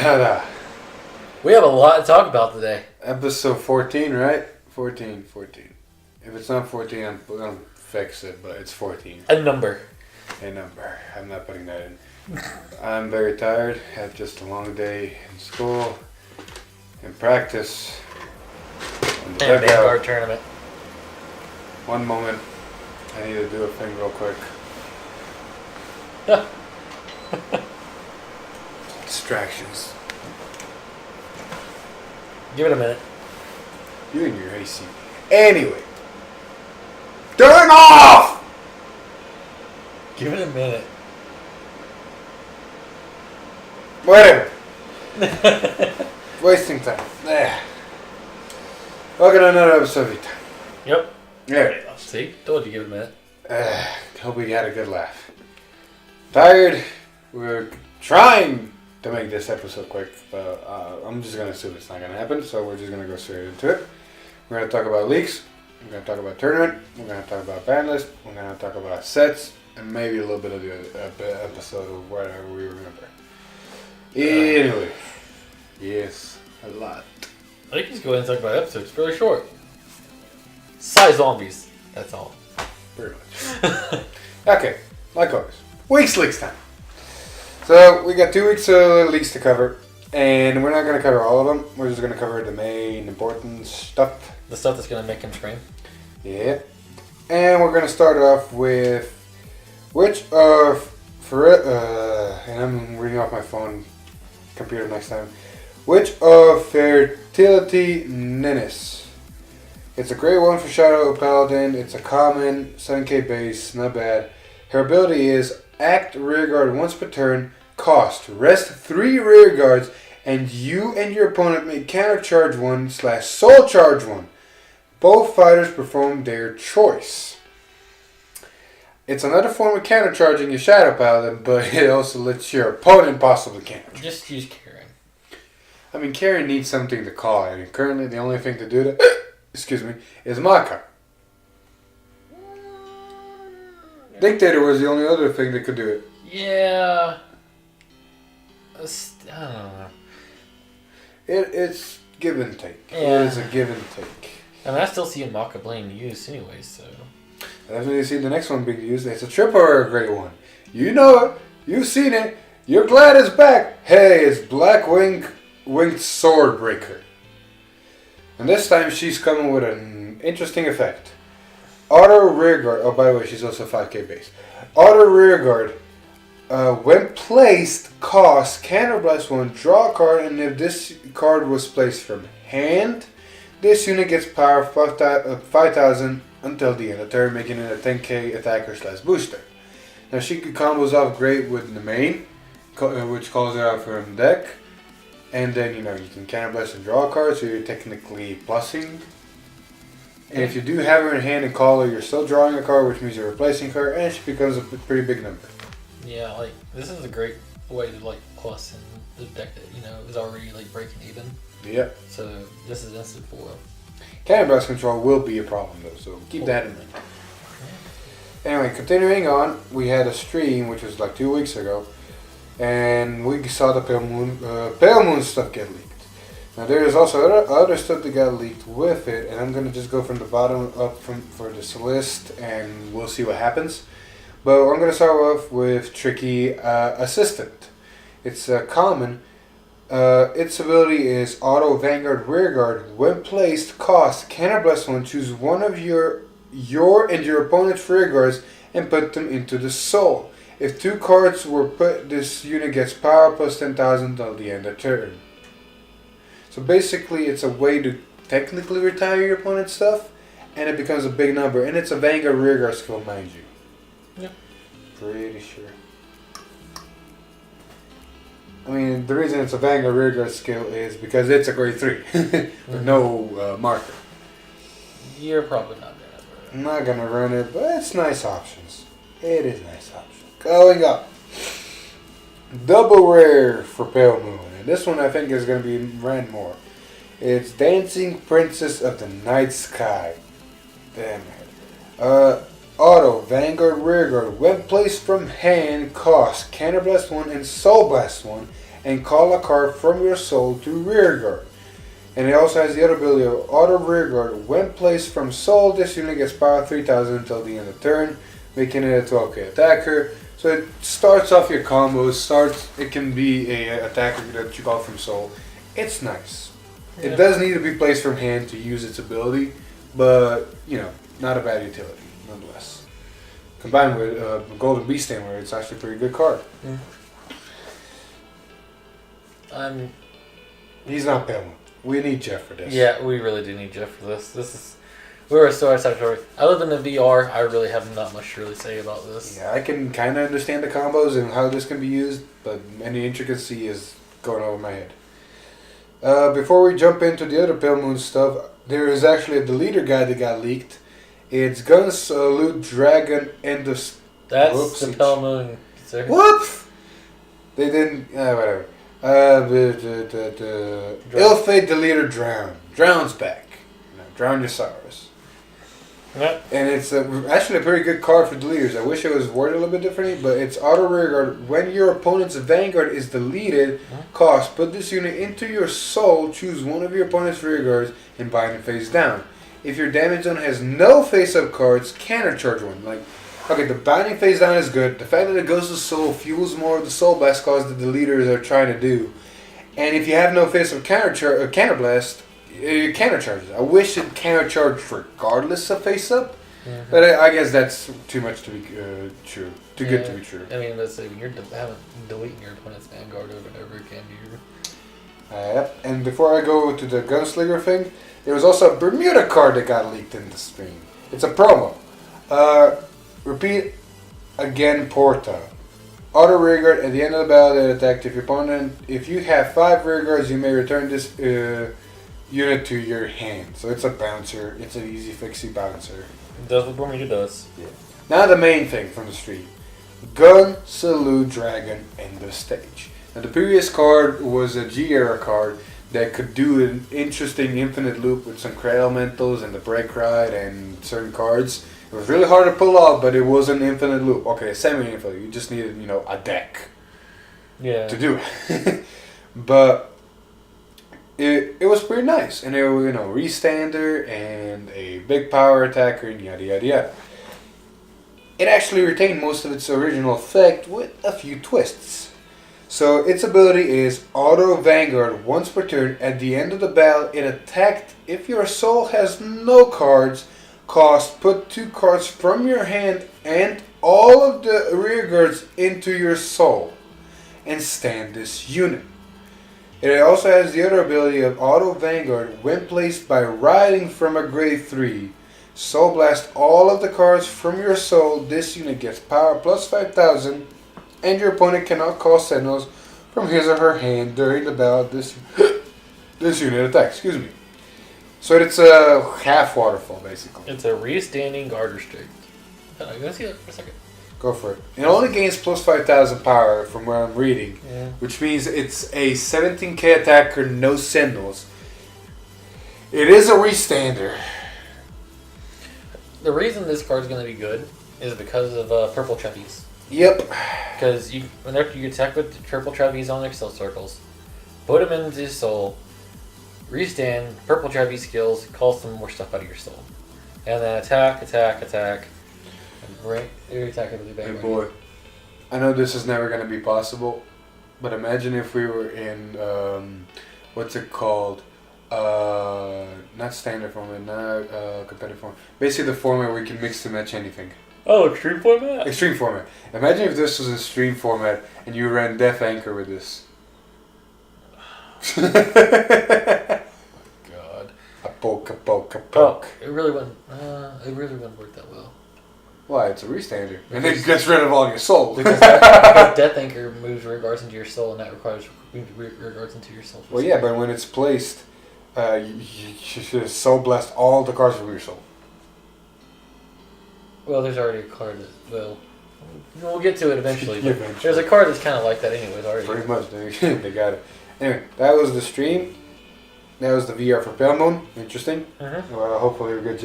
We have a lot to talk about today. Episode 14, right? 14. If it's not 14, I'm going to fix it, but it's 14. A number. A number. I'm not putting that in. I'm very tired. Had just a long day in school, in practice, in the And dugout. Vanguard tournament. One moment. I need to do a thing real quick. Distractions. Give it a minute. You and your AC. Anyway. Turn off! Give it a minute. Whatever. Wasting time. Welcome to another episode of Time. Yep. Yeah. See? Told you give it a minute. Hope we had a good laugh. Tired. We're trying to make this episode quick, but I'm just going to assume it's not going to happen, so we're just going to go straight into it. We're going to talk about leaks. We're going to talk about tournament. We're going to talk about ban list. We're going to talk about sets, and maybe a little bit of the episode of whatever we remember. Anyway. Yes, a lot. I think just go ahead and talk about episodes. It's really short. Size zombies. That's all. Pretty much. Okay, like always. Weeks leaks time. So, we got 2 weeks of leaks to cover, and we're not going to cover all of them. We're just going to cover the main important stuff. The stuff that's going to make him scream. Yeah. And we're going to start off with which of, and I'm reading off my phone computer next time. Which of Fertility Ninnis? It's a great one for Shadow Paladin. It's a common 7k base, not bad. Her ability is act rearguard once per turn, cost rest 3 rearguards, and you and your opponent may countercharge 1/soul charge 1. Both fighters perform their choice. It's another form of countercharging your Shadow Paladin, but it also lets your opponent possibly counter. Just use Karen. I mean, Karen needs something to call it, and currently the only thing to do that, is Maka. Dictator was the only other thing that could do it. Yeah. I don't know. It's give and take. Yeah. It is a give and take. I mean, I still see Maka being used anyway, so. That's when you see the next one being used. It's a triple or a great one. You know it. You've seen it. You're glad it's back. Hey, it's Black Winged Swordbreaker. And this time she's coming with an interesting effect. Auto rearguard. Oh, by the way, she's also 5k base. Auto rearguard. When placed, cost counterblast 1, draw a card, and if this card was placed from hand, this unit gets power 5,000 until the end of the turn, making it a 10k attacker/booster. Now she could combos off great with the main, which calls it out from the deck, and then you can counterblast and draw a card, so you're technically plussing. And if you do have her in hand and call her, you're still drawing a card, which means you're replacing her, and she becomes a pretty big number. Yeah, like, this is a great way to, like, plus in the deck that, is already, like, breaking even. Yep. So, this is instant foil. Counterblast control will be a problem, though, so keep that in mind. Anyway, continuing on, we had a stream, which was like 2 weeks ago, and we saw the Pale Moon stuff get leaked. Now there is also other stuff that got leaked with it, and I'm going to just go from the bottom up for this list, and we'll see what happens. But I'm going to start off with Tricky Assistant. It's common. Its ability is Auto Vanguard Rearguard. When placed, cost counterblast 1. Choose one of your and your opponent's rearguards and put them into the soul. If 2 cards were put, this unit gets power plus 10,000 until the end of turn. So basically, it's a way to technically retire your opponent's stuff, and it becomes a big number. And it's a Vanguard Rearguard skill, mind you. Yeah. Pretty sure. I mean, the reason it's a Vanguard Rearguard skill is because it's a grade 3 with no marker. You're probably not gonna run it. I'm not gonna run it, but it's nice options. It is nice options. Going up. Double rare for Pale Moon. And this one I think is going to be ran more. It's Dancing Princess of the Night Sky. Damn it. Auto, Vanguard, Rearguard. When placed from hand, cost Counterblast 1 and Soul Blast 1. and call a card from your soul to rear guard. And it also has the other ability of auto rear guard. When placed from soul, this unit gets power 3000 until the end of turn, making it a 12k attacker. So it starts off your combos. It can be a attacker that you call from soul. It's nice. Yeah. It does need to be placed from hand to use its ability, but not a bad utility nonetheless. Combined with Golden Beast Tamer, it's actually a pretty good card. Yeah. He's not Pelma. We need Jeff for this. Yeah, we really do need Jeff for this. We were so excited. Other than the VR, I really have not much to really say about this. Yeah, I can kind of understand the combos and how this can be used, but any intricacy is going over my head. Before we jump into the other Pale Moon stuff, there is actually a deleter guide that got leaked. It's Gun Salute Dragon End of... That's the Pale Moon. Whoops! They didn't... whatever. The Ill-Fate Deleter Drown. Drown's back. Drown your sorrows. Yep. And it's actually a pretty good card for deleters. I wish it was worded a little bit differently, but it's auto rear guard. When your opponent's vanguard is deleted, cost, put this unit into your soul, choose one of your opponent's rear guards, and bind it face down. If your damage zone has no face-up cards, countercharge one. Okay, the binding face down is good. The fact that it goes to soul fuels more of the soul blast cause the deleters are trying to do. And if you have no face-up counterblast, it countercharges. I wish it countercharged regardless of face-up, but I guess that's too much to be true. Too good to be true. I mean, let's say when you're deleting your opponent's vanguard over and over again, Yep. And before I go to the Gunslinger thing, there was also a Bermuda card that got leaked in the stream. It's a promo. Repeat again, Porta. Auto rear guard at the end of the battle that attacked your opponent. If you have 5 rear guards, you may return this unit to your hand. So it's a bouncer. It's an easy fixie bouncer. It does what Bermuda does. Yeah. Now the main thing from the stream. Gun Salute Dragon End of Stage. Now the previous card was a G-Era card that could do an interesting infinite loop with some Cray Elementals and the Break Ride and certain cards. It was really hard to pull off, but it was an infinite loop. Okay, semi-infinite. You just needed, a deck to do it. But it was pretty nice. And it was, restander and a big power attacker and yada yada yada. It actually retained most of its original effect with a few twists. So its ability is Auto Vanguard once per turn. At the end of the battle, it attacked if your soul has no cards. Cost, put 2 cards from your hand and all of the rear guards into your soul and stand this unit. It also has the other ability of Auto Vanguard when placed by riding from a grade 3. Soul Blast all of the cards from your soul. This unit gets power plus 5000 and your opponent cannot call Sentinels from his or her hand during the battle. This unit attacks. Excuse me. So it's a half waterfall, basically. It's a restanding guard restrict. You want to see that for a second? Go for it. It only gains plus 5,000 power from where I'm reading, which means it's a 17k attacker, no Sentinels. It is a restander. The reason this card's going to be good is because of purple trapeze. Yep. Because whenever you attack with the purple trapeze on their soul circles, put them into his soul, restand, purple trapeze skills, call some more stuff out of your soul. And then attack. And right, you attack with the back. Hey boy, I know this is never going to be possible, but imagine if we were in, what's it called? Not standard format, not competitive format. Basically the format where you can mix to match anything. Oh, extreme format? Extreme format. Imagine if this was extreme format and you ran Death Anchor with this. God. A poke. Oh, it really wouldn't work that well. Why? It's a restander. And it gets rid of all your soul. Because Death Anchor moves rear guards into your soul, and that requires rear guards into your soul. Well, yeah, but when it's placed, you should soul blast all the cards from your soul. Well, there's already a card that will. We'll get to it eventually. But Eventually. There's a card that's kind of like that anyways already. Pretty much, they got it. Anyway, that was the stream. That was the VR for Pale Moon. Interesting. Well, hopefully we'll get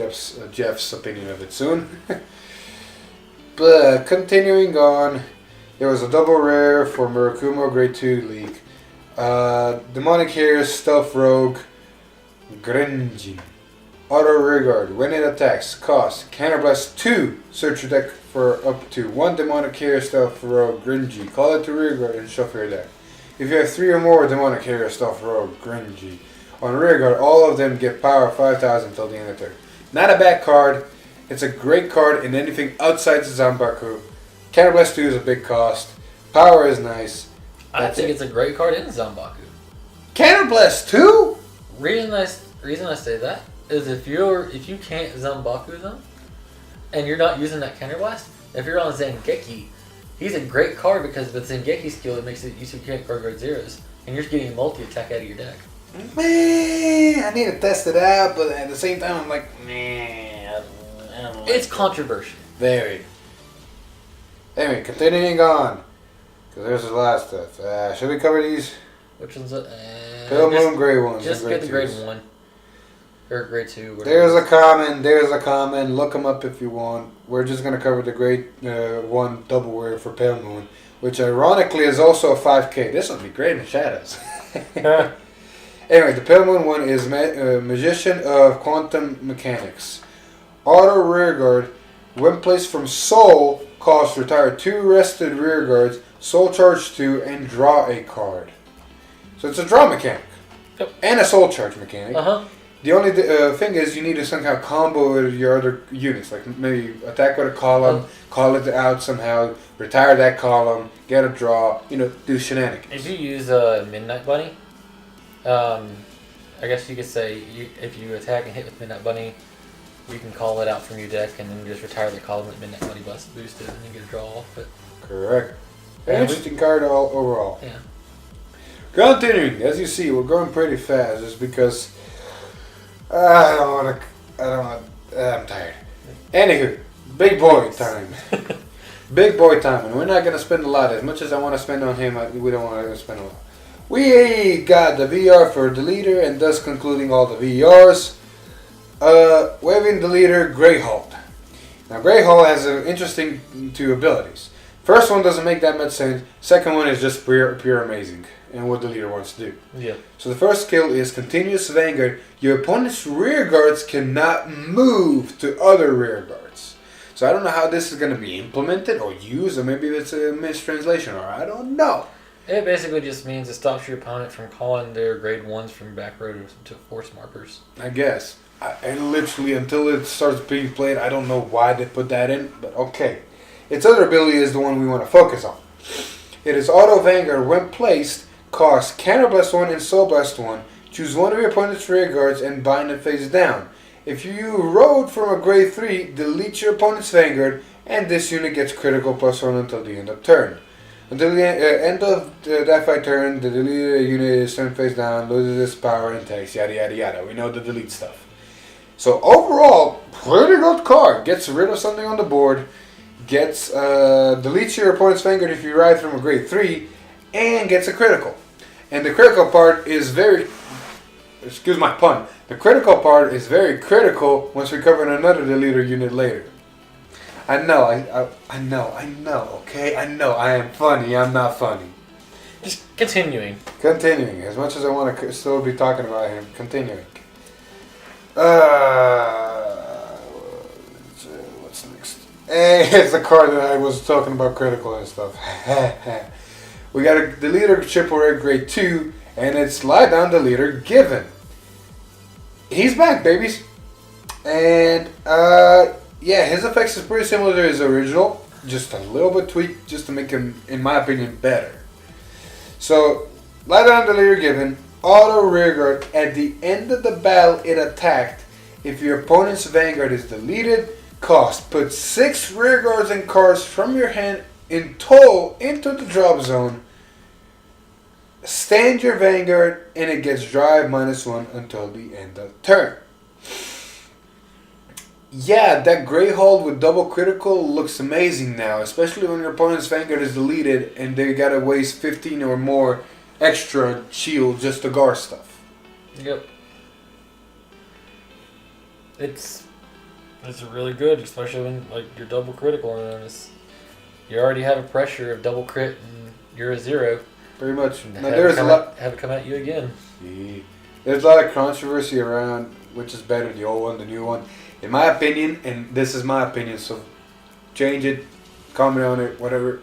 Jeff's opinion of it soon. But continuing on, there was a double rare for Murakumo Grade 2 leak. Demonic Hero, Stealth Rogue, Grenji. Auto Rearguard. When it attacks, cost Counterblast 2. Search your deck for up to 1 Demonic Hero, Stealth Rogue, Grenji. Call it to Rearguard and shuffle your deck. If you have 3 or more Demonic Hero, Stealth Rogue, Grenji on Rearguard, all of them get power 5,000 until the end of the turn. Not a bad card. It's a great card in anything outside the Zanbaku. Counterblast 2 is a big cost. Power is nice. I think it's a great card in Zanbaku. Counterblast 2? Reason I say that is if you can't Zanbaku them and you're not using that Counterblast, if you're on Zangeki, he's a great card because with Zangeki skill it makes it you can't guard zeros and you're just getting multi-attack out of your deck. Man, I need to test it out, but at the same time I'm like, man, I don't like it's controversial. Very. Anyway, continuing on. Because there's a lot of stuff. Should we cover these? Which one's Pale Moon, Grey ones. Just get the grade 1. Or grade 2. There's a common. Look them up if you want. We're just going to cover the grade 1 double wear for Pale Moon, which ironically is also a 5k. This will be great in Shadows. Anyway, the Pale Moon one is Magician of Quantum Mechanics. Auto Rearguard. When placed from Soul, cost retire 2 rested rearguards, Soul Charge 2, and draw a card. So it's a draw mechanic. Yep. And a Soul Charge mechanic. Uh-huh. The only thing is you need to somehow combo with your other units. Like maybe attack with a column, call it out somehow, retire that column, get a draw, do shenanigans. If you use Midnight Bunny, I guess you could say if you attack and hit with Midnight Bunny, you can call it out from your deck and then just retire the column with Midnight Bunny boosted and you get a draw off it. Correct. Interesting card overall. Yeah. Continuing, as you see, we're going pretty fast just because I'm tired. Anywho, big boy time. Big boy time, and we're not going to spend a lot. As much as I want to spend on him, we don't want to spend a lot. We got the VR for the leader, and thus concluding all the VRs. Waving the leader, Greyhold. Now, Greyhold has interesting 2 abilities. First one doesn't make that much sense. Second one is just pure amazing, and what the leader wants to do. Yeah. So the first skill is Continuous Vanguard. Your opponent's rear guards cannot move to other rear guards. So I don't know how this is going to be implemented or used, or maybe it's a mistranslation, or I don't know. It basically just means it stops your opponent from calling their grade 1s from back row to force markers. I guess. And literally, until it starts being played, I don't know why they put that in, but okay. Its other ability is the one we want to focus on. It is Auto Vanguard. When placed, costs Counterblast 1 and Soul Blast 1. Choose one of your opponent's rear guards and bind it face down. If you rode from a grade 3, delete your opponent's Vanguard, and this unit gets critical +1 until the end of turn. Until the end of that fight turn, the deleted unit is turned face down, loses its power and takes yada yada yada. We know the delete stuff. So overall, pretty good card. Gets rid of something on the board, deletes your opponent's Vanguard if you ride from a grade 3, and gets a critical. And the critical part is excuse my pun, the critical part is very critical once we cover another deleter unit later. I know, okay? I know, I am funny, I'm not funny. Just continuing. Continuing, as much as I want to still be talking about him, continuing. What's next? It's the card that I was talking about critical and stuff. We got a deleter triple red grade 2, and it's Lie Down Deleter Given. He's back, babies. And, yeah, his effects is pretty similar to his original. Just a little bit tweaked just to make him, in my opinion, better. So, Lie Down Deleter Given. Auto Rearguard. At the end of the battle it attacked. If your opponent's Vanguard is deleted, cost. Put 6 rearguards and cards from your hand in total into the drop zone. Stand your Vanguard and it gets drive -1 until the end of turn. Yeah, that Greyhold with double critical looks amazing now, especially when your opponent's Vanguard is deleted and they gotta waste 15 or more extra shield just to guard stuff. Yep. It's really good, especially when you're double critical and you already have a pressure of double crit and you're a 0. Pretty much. And Now, there's a lot. Have it come at you again. Yeah. There's a lot of controversy around which is better, the old one, the new one. In my opinion, and this is my opinion, so change it, comment on it, whatever.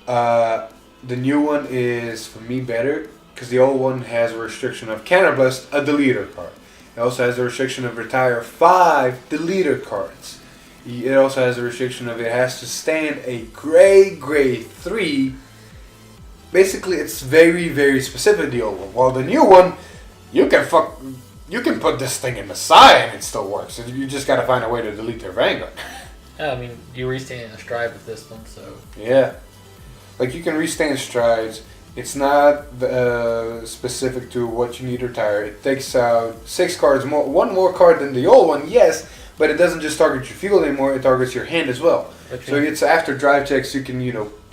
The new one is, for me, better because the old one has a restriction of counterblast a deleter card. It also has a restriction of retire 5 deleter cards. It also has a restriction of it has to stand a grade 3. Basically, it's very, very specific, the old one. While the new one, you can put this thing in Messiah and it still works. You just gotta find a way to delete their Vanguard. Yeah, I mean, you restand in a stride with this one, so... Yeah. Like, you can restand strides. It's not specific to what you need to retire. It takes out 6 cards more, 1 more card than the old one, yes, but it doesn't just target your field anymore, it targets your hand as well. Okay. So it's after drive checks, you can,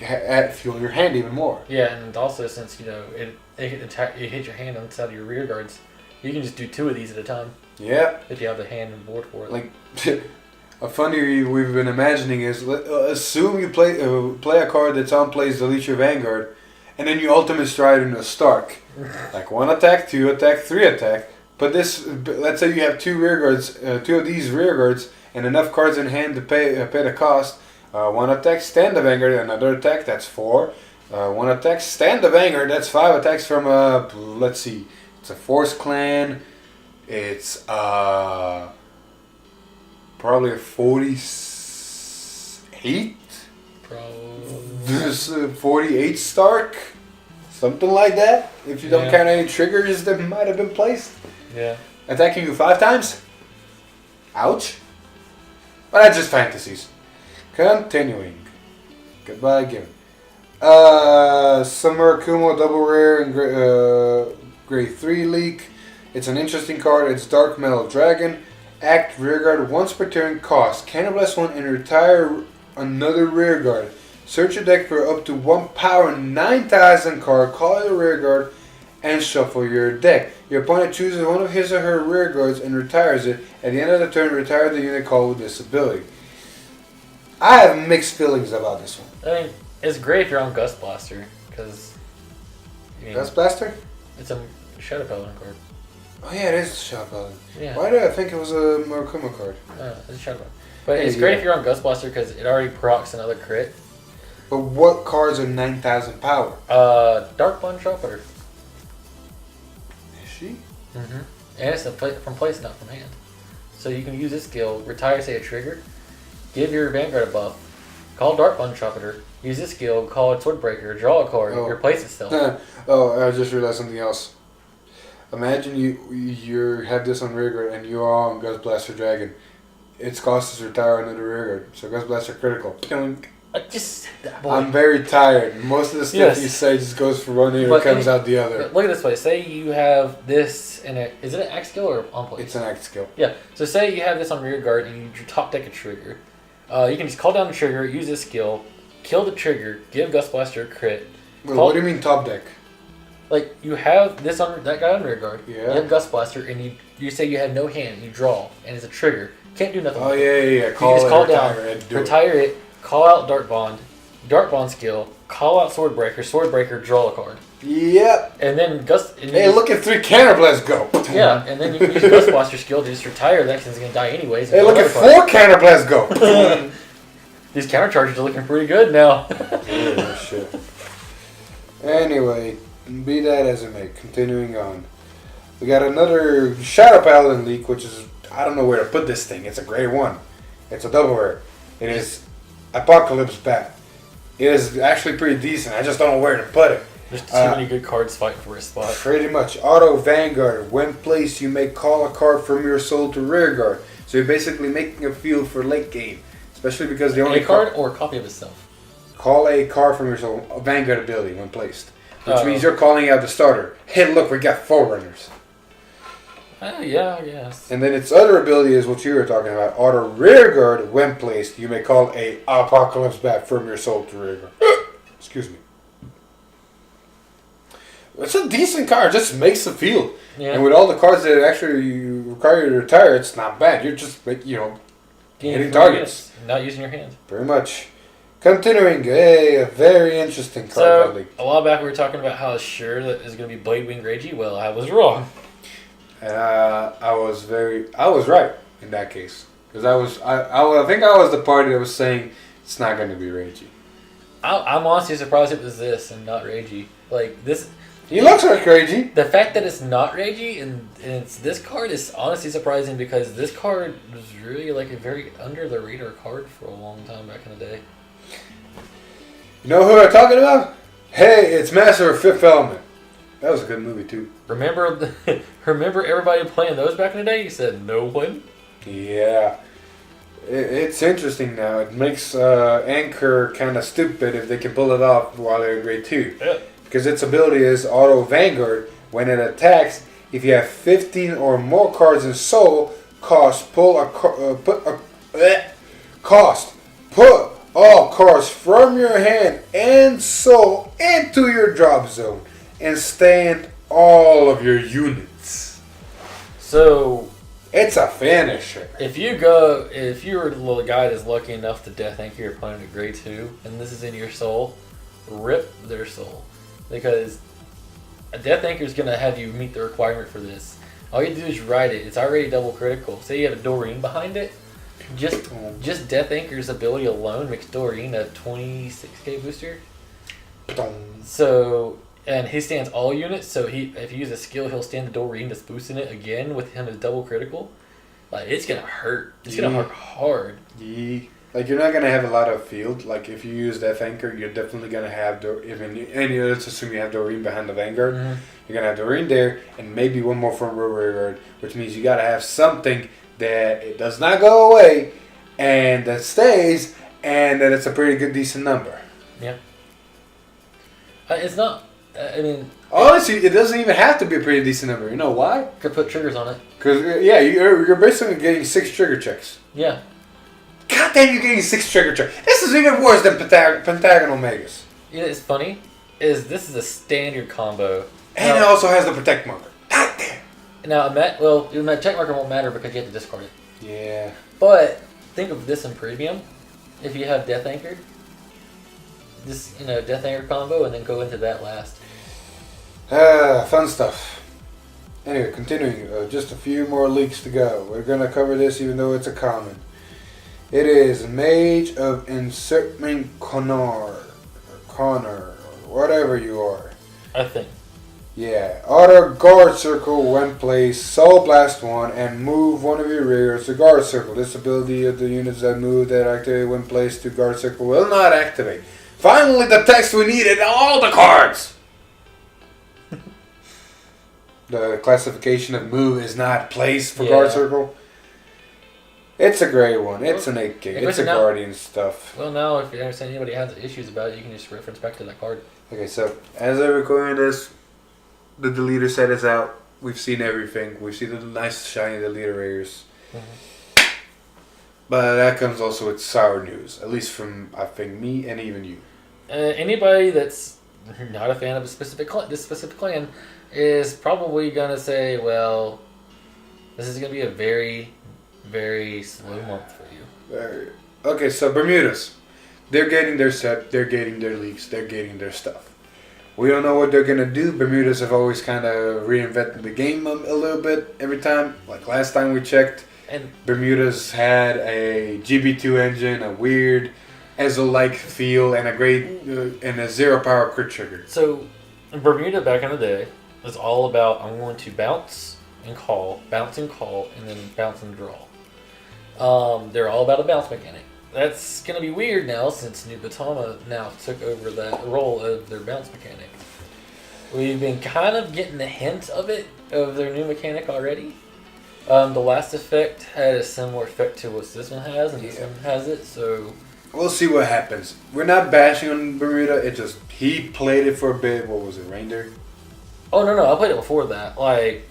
add fuel your hand even more. Yeah, and also since, it hits your hand inside of your rear guards, you can just do 2 of these at a time. Yeah. If you have the hand and board for it. Like, a funny we've been imagining is, assume you play a card that's on plays delete your Vanguard, and then you ultimate stride into a Stark. Like 1 attack, 2 attack, 3 attack. But this, let's say you have 2 rear guards, 2 of these rear guards, and enough cards in hand to pay the cost. 1 attack, stand the Vanguard, another attack, that's 4. 1 attack, stand the Vanguard, that's 5 attacks from let's see, it's a Force Clan. It's probably a 48. This 48 Stark, something like that. If you don't count any triggers that might have been placed. Yeah. Attacking you 5 times. Ouch. But that's just fantasies. Continuing. Goodbye again. Summer Kumo double rare and grade 3 leak. It's an interesting card. It's Dark Metal Dragon. Act rearguard once per turn. Cost. Counterblast 1 and retire another rearguard. Search your deck for up to 1 power 9,000 card. Call your rearguard and shuffle your deck. Your opponent chooses one of his or her rearguards and retires it. At the end of the turn, retire the unit called with this ability. I have mixed feelings about this one. I mean, it's great if you're on Gust Blaster, because... Gust Blaster? It's a Shadow Paladin card. Oh yeah, it is a Shadow Paladin. Yeah. Why did I think it was a Murakuma card? It's a Shadow Paladin. But it's great if you're on Gust Blaster, because it already procs another crit. But what cards are 9,000 power? Dark Bond Trumpeter. Is she? Mm-hmm. And it's from place, not from hand. So you can use this skill, retire, say, a trigger, give your Vanguard a buff, call Dark Bond Trumpeter, use this skill, call it Swordbreaker, draw a card, replace itself. Oh, I just realized something else. Imagine you have this on rearguard and you are on Gust Blaster Dragon. Its cost is retire another rearguard. So Gust Blaster critical. I just said that, boy. I'm very tired. Most of the stuff you say just goes for one ear and comes out the other. Look at this way. Say you have this in a... Is it an act skill or on place? It's an act skill. Yeah. So say you have this on rear guard and you top deck a trigger. You can just call down the trigger, use this skill, kill the trigger, give Gust Blaster a crit. Wait, what do you mean top deck? Like, you have this on that guy on rear guard. Yeah. You have Gust Blaster and you say you have no hand, you draw, and it's a trigger. Can't do nothing. Oh, with yeah. You just call down, retire it, call out Dark Bond skill, call out Swordbreaker, draw a card. Yep. And then Hey, look at 3 Counterblasts go. Yeah, and then you can use Gust Blaster skill to just retire that since it's going to die anyways. Hey, look at 4 Counterblasts go. These counter charges are looking pretty good now. Oh, shit. Anyway, be that as it may, continuing on. We got another Shadow Paladin leak, which is, I don't know where to put this thing. It's a grade 1. It's a double rare. It is Apocalypse Bat. It is actually pretty decent. I just don't know where to put it. There's too many good cards fighting for a spot. Pretty much. Auto Vanguard. When placed, you may call a card from your soul to rear guard. So you're basically making a field for late game. Especially because the only card or a copy of itself? Call a card from your soul. A Vanguard ability when placed. Which means you're calling out the starter. Hey, look, we got Forerunners. Yeah, I guess. And then its other ability is what you were talking about. Auto rear guard when placed. You may call a Apocalypse Bat from your soul to rear guard. Excuse me. It's a decent card. It just makes the field. Yeah. And with all the cards that actually you require you to retire, it's not bad. You're just, hitting targets. Not using your hand. Pretty much. Continuing, a very interesting card. So, a while back we were talking about how sure that is going to be Blade Wing Reggie. Well, I was wrong. I was right in that case. Because I think I was the party that was saying it's not going to be Reggie. I'm honestly surprised it was this and not Reggie. Like, this... He looks like Reggie. The fact that it's not Reggie and it's this card is honestly surprising because this card was really like a very under the radar card for a long time back in the day. You know who I'm talking about? Hey, it's Master of Fifth Element. That was a good movie too. Remember everybody playing those back in the day? You said no one. Yeah, it's interesting now. It makes Anchor kind of stupid if they can pull it off while they're in grade 2. Yeah. Because its ability is Auto Vanguard. When it attacks, if you have 15 or more cards in Soul, put all cards from your hand and Soul into your drop zone and stand all of your units. So it's a finisher. If you're the little guy that's lucky enough to Death Anchor your opponent at grade 2 and this is in your Soul, rip their Soul. Because a Death Anchor is going to have you meet the requirement for this. All you have to do is write it. It's already double critical. Say you have a Doreen behind it. Just Death Anchor's ability alone makes Doreen a 26k booster. So, and he stands all units. So if you use a skill, he'll stand the Doreen that's boosting it again with him as double critical. Like, it's going to hurt. It's going to hurt hard. Yeah. Like, you're not going to have a lot of field. Like, if you use Death Anchor, you're definitely going to have... let's assume you have Doreen behind the Vanguard. Mm-hmm. You're going to have Doreen there, and maybe one more front row Vanguard, which means you got to have something that it does not go away, and that stays, and that it's a pretty good, decent number. Yeah. It's not... honestly, it doesn't even have to be a pretty decent number. You know why? Could put triggers on it. Because, yeah, you're basically getting 6 trigger checks. Yeah. God damn, you're getting 6 trigger checks. This is even worse than Pentagonal Megas. You know, it's funny, this is a standard combo. And it also has the Protect marker. God damn. Now, the check marker won't matter because you have to discard it. Yeah. But, think of this in Premium. If you have Death Anchored, this, Death Anchor combo, and then go into that last. Fun stuff. Anyway, continuing. Just a few more leaks to go. We're going to cover this even though it's a common. It is Mage of Encirclement Connor, or whatever you are. I think. Yeah. Auto guard circle when placed, Soul Blast 1, and move one of your rears to guard circle. This ability of the units that move that activate when placed to guard circle will not activate. Finally, the text we needed all the cards! The classification of move is not placed for guard circle. It's a gray one. It's an 8K. It's a Guardian stuff. Well, now, if anybody has issues about it, you can just reference back to that card. Okay, so as I record this, the deleter set is out. We've seen everything. We've seen the nice shiny deleter rares. Mm-hmm. But that comes also with sour news, at least from, I think, me and even you. Anybody that's not a fan of this specific clan is probably going to say, well, this is going to be a very... very slow month for you. Okay, so Bermudas. They're getting their set, they're getting their leaks, they're getting their stuff. We don't know what they're going to do. Bermudas have always kind of reinvented the game a little bit every time. Like last time we checked, and Bermudas had a GB2 engine, a weird Ezo-like feel, and a great and a 0 power crit trigger. So, Bermuda back in the day was all about, I'm going to bounce and call, and then bounce and draw. They're all about a bounce mechanic. That's going to be weird now since New Batama now took over that role of their bounce mechanic. We've been kind of getting the hint of it, of their new mechanic already. The last effect had a similar effect to what this one has, and this one has it, so... We'll see what happens. We're not bashing on Bermuda, he played it for a bit. What was it, Reindeer? Oh, no, I played it before that. Like,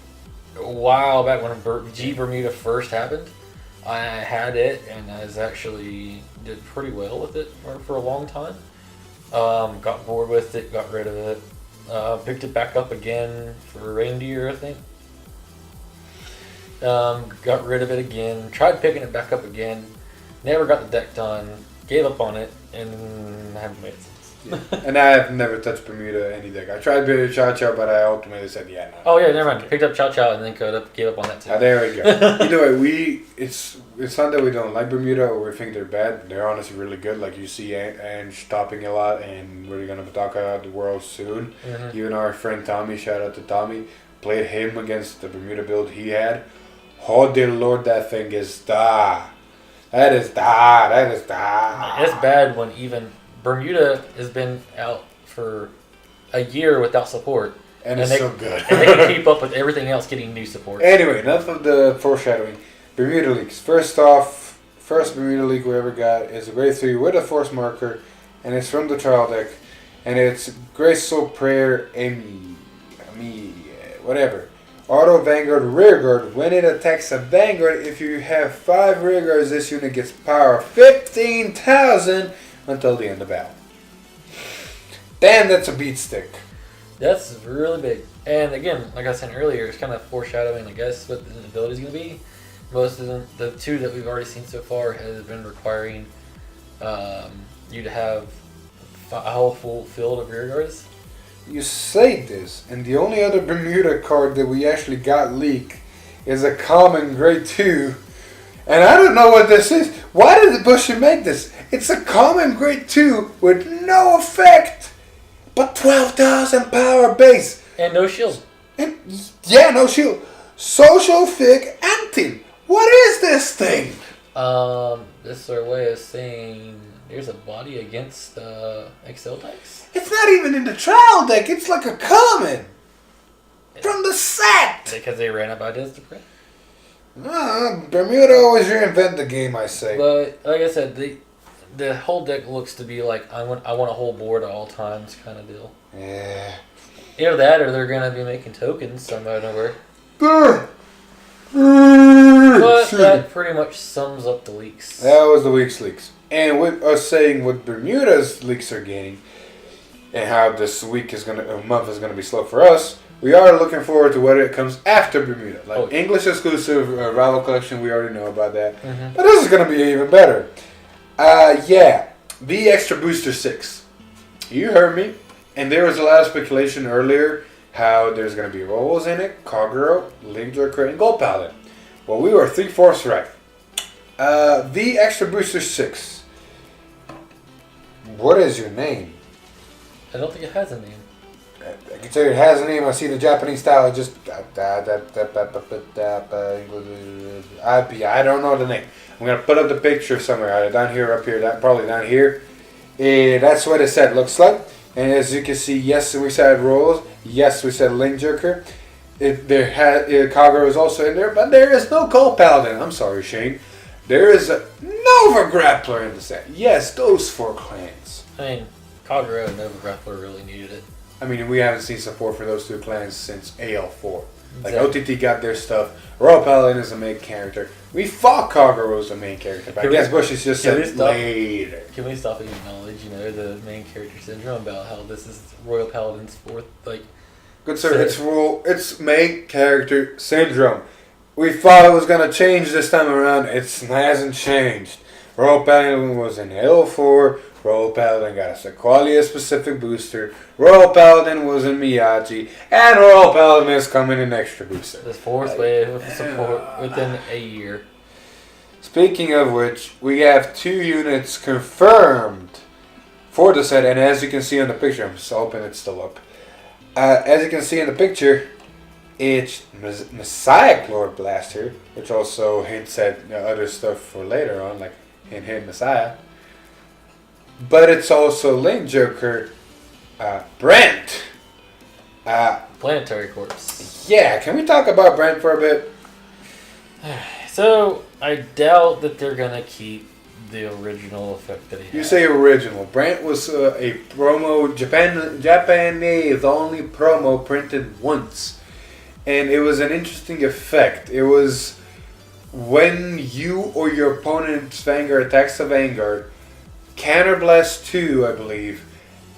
a while back when G Bermuda first happened. I had it, and I actually did pretty well with it for a long time. Got bored with it, got rid of it. Picked it back up again for Reindeer, I think. Got rid of it again. Tried picking it back up again. Never got the deck done. gave up on it, and haven't made it since. And I've never touched Bermuda any deck. I tried Bermuda Cha-Cha, but I ultimately said, yeah, no. Oh yeah, never mind. Picked up Chow Chow and then gave up on that too. There we go. Either way, it's not that we don't like Bermuda or we think they're bad. They're honestly really good. Like you see Ange topping a lot, and we're going to talk about the world soon. Mm-hmm. Even our friend Tommy, shout out to Tommy, played him against the Bermuda build he had. Oh dear Lord, that thing is da. That is da. It's bad when even Bermuda has been out for a year without support. And it's so good. And they can keep up with everything else getting new support. Anyway, enough of the foreshadowing. Bermuda Leaks. First off, first Bermuda Leak we ever got is a grade 3 with a force marker, and it's from the trial deck. And it's Graceful Prayer whatever. Auto Vanguard Rearguard. When it attacks a Vanguard, if you have 5 Rearguards, this unit gets power 15,000 until the end of battle. Damn, that's a beat stick. That's really big. And again, like I said earlier, it's kind of foreshadowing, I guess, what the ability is going to be. Most of them, the 2 that we've already seen so far, has been requiring you to have a whole full field of rear guards. You say this, and the only other Bermuda card that we actually got leaked is a common grade 2. And I don't know what this is. Why did the Bushy make this? It's a common grade 2 with no effect, but 12,000 power base. And no shield. And yeah, no shield. Social Fig Anti. What is this thing? This is our way of saying there's a body against Excel decks. It's not even in the trial deck. It's like a common from the set. Because they ran out of ideas to print. Bermuda always reinvent the game, I say. But like I said, the whole deck looks to be like I want a whole board at all times kind of deal. Yeah. Either that, or they're gonna be making tokens somewhere nowhere. But that pretty much sums up the leaks. That was the week's leaks. And with us saying what Bermuda's leaks are gaining, and how this month is gonna be slow for us, we are looking forward to what it comes after Bermuda. Like English exclusive rival collection, we already know about that. Mm-hmm. But this is gonna be even better. The Extra Booster 6. You heard me. And there was a lot of speculation earlier how there's going to be rolls in it, Kagero, Link Joker, and Gold Paladin. Well, we were 3/4 right. The Extra Booster 6. What is your name? I don't think it has a name. I can tell you it has a name. I see the Japanese style. I just... I don't know the name. I'm going to put up the picture somewhere. Either down here or up here. Probably down here. That's what it said looks like. And as you can see, yes, we said rolls. Yes, we said Link Jerker. Kagero is also in there, but there is no Gold Paladin. I'm sorry, Shane. There is a Nova Grappler in the set. Yes, those 4 clans. I mean, Kagero and Nova Grappler really needed it. I mean, we haven't seen support for those 2 clans since AL4. Like, Exactly. OTT got their stuff. Royal Paladin is the main character. We thought Kagero was the main character, but I guess Bush is just said later. Can we stop and acknowledge, the main character syndrome about how this is Royal Paladin's 4th, Good sir, it's main character syndrome. We thought it was going to change this time around. It hasn't changed. Royal Paladin was in L4. Royal Paladin got a Sequoia specific booster. Royal Paladin was in Miyagi. And Royal Paladin is coming in Extra Booster. the 4th wave of support within a year. Speaking of which, we have 2 units confirmed for the set. And as you can see on the picture, I'm just hoping it's still up. As you can see in the picture, it's Messiah Lord Blaster, which also hints at other stuff for later on, like hint Messiah. But it's also Link Joker, Brandt. Planetary Corpse. Yeah, can we talk about Brandt for a bit? So, I doubt that they're going to keep the original effect that he had. You say original. Brandt was a promo, Japanese only promo printed once. And it was an interesting effect. It was when you or your opponent's Vanguard attacks a Vanguard, Counterblast 2, I believe,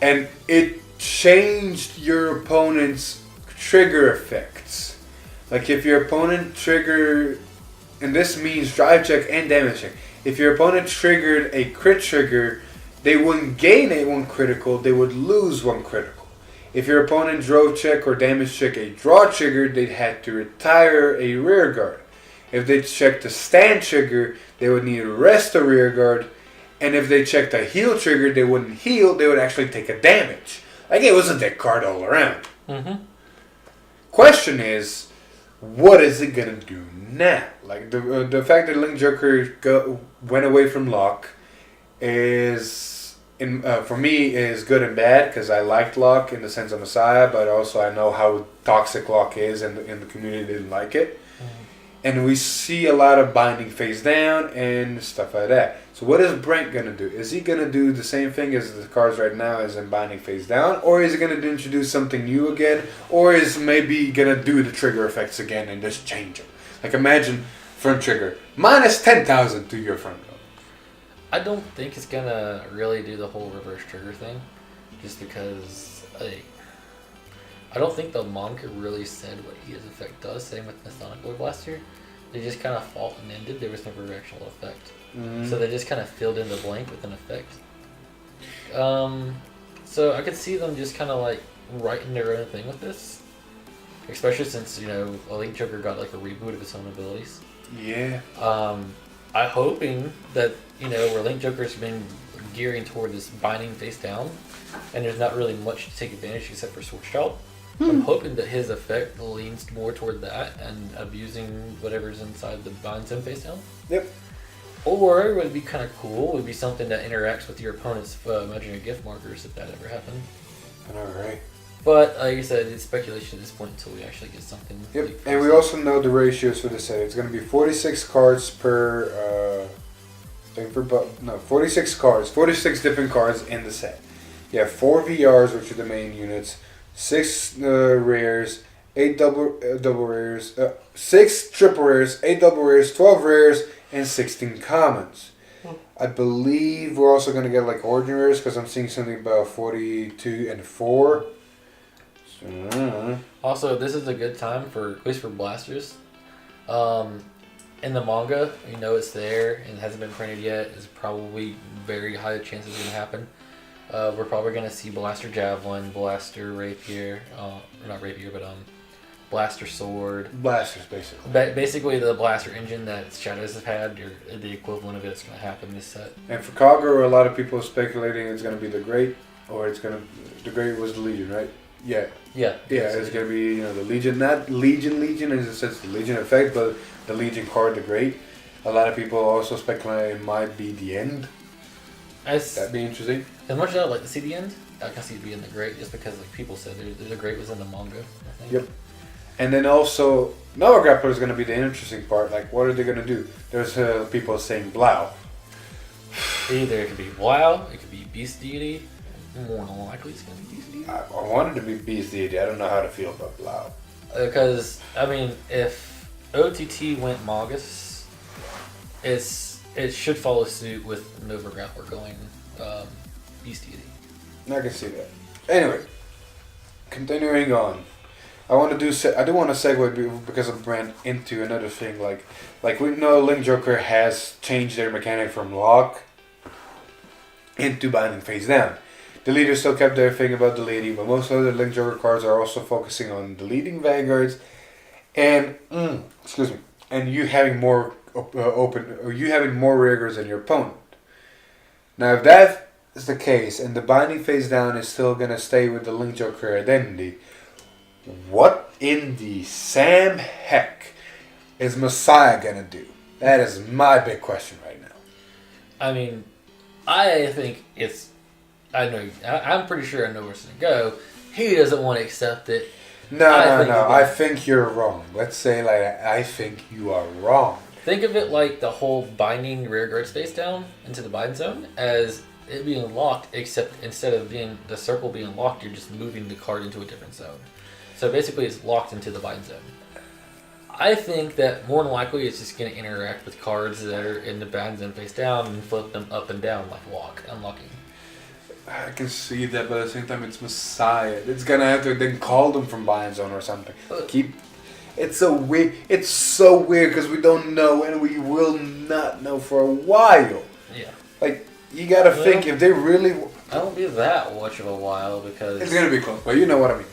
and it changed your opponent's trigger effects. Like if your opponent trigger, and this means drive check and damage check. If your opponent triggered a crit trigger, they wouldn't gain a 1 critical, they would lose 1 critical. If your opponent drove check or damage check a draw trigger, they'd have to retire a rear guard. If they checked a stand trigger, they would need to rest a rear guard. And if they checked a heal trigger, they wouldn't heal, they would actually take a damage. Like, it was a deck card all around. Mm-hmm. Question is, what is it gonna do now? Like, the fact that Link Joker went away from lock is, for me, is good and bad, because I liked lock in the sense of Messiah, but also I know how toxic lock is, and the community didn't like it. And we see a lot of binding face down and stuff like that. So what is Brandt going to do? Is he going to do the same thing as the cards right now as in binding face down? Or is he going to introduce something new again? Or is maybe going to do the trigger effects again and just change them? Like, imagine front trigger. Minus 10,000 to your front row. I don't think it's going to really do the whole reverse trigger thing. Just because, I don't think the manga really said what his effect does. Same with the Sonic Boy Blaster. They just kind of fought and ended. There was never an actual effect. Mm-hmm. So they just kind of filled in the blank with an effect. So I could see them just kind of like writing their own thing with this. Especially since, Link Joker got like a reboot of his own abilities. Yeah. I'm hoping that, where Link Joker's been gearing toward this binding face down, and there's not really much to take advantage except for Sword Shout. I'm hoping that his effect leans more toward that and abusing whatever's inside the bind zone face down. Yep. Or what would be kind of cool would be something that interacts with your opponent's imaginary gift markers if that ever happened. Alright. But like I said, it's speculation at this point until we actually get something. Yep, really and we also know the ratios for the set. It's going to be 46 cards per, 46 cards, 46 different cards in the set. You have 4 VRs, which are the main units, 6 rares, 8 double rares, 6 triple rares, 8 double rares, 12 rares, and 16 commons. I believe we're also going to get like origin rares because I'm seeing something about 42 and 4. Also, this is a good time for, at least for blasters. In the manga, it's there and it hasn't been printed yet. It's probably very high chances it's going to happen. We're probably going to see Blaster Javelin, Blaster Rapier, not Rapier, but Blaster Sword. Blasters, basically. Basically, the Blaster engine that Shadows have had, or the equivalent of it's going to happen this set. And for Kagura, a lot of people are speculating it's going to be the Great, or the Great was the Legion, right? Yeah. Yeah. Yeah, it's going to be, the Legion, not Legion in a sense, the Legion effect, but the Legion card, the Great. A lot of people also speculate it might be the end. That'd be interesting. As much as I'd like to see the end, I can see it being the Great just because, like people said, there's a Great was in the manga, I think. Yep. And then also, Nova Grappler is going to be the interesting part. Like, what are they going to do? There's people saying Blau. Either it could be Blau, it could be Beast Deity. More than likely it's going to be Beast Deity. I wanted to be Beast Deity. I don't know how to feel about Blau. Because, if OTT went Magus, it should follow suit with Nova Grappler going Beast Deity. I can see that. Anyway, continuing on. I do want to segue because of Brandt into another thing. Like we know Link Joker has changed their mechanic from lock into binding face down. The leader still kept their thing about deleting, but most of the Link Joker cards are also focusing on deleting vanguards and and you having more you having more rearguards than your opponent. Now, if that is the case and the binding face down is still gonna stay with the Link Joker identity, what in the Sam heck is Messiah gonna do? That is my big question right now. I think I'm pretty sure I know where it's gonna go. He doesn't want to accept it. No. I think you're wrong. Let's say I think you are wrong. Think of it like the whole binding rearguard face down into the bind zone as it being locked, except instead of being the circle being locked, you're just moving the card into a different zone. So basically it's locked into the bind zone. I think that more than likely it's just going to interact with cards that are in the bind zone face down and flip them up and down like unlocking. I can see that, but at the same time it's Messiah. It's going to have to then call them from bind zone or something. It's so weird. It's so weird because we don't know and we will not know for a while. Yeah. Like, you gotta think if they really. I won't be that much of a while because It's gonna be close, but you know what I mean.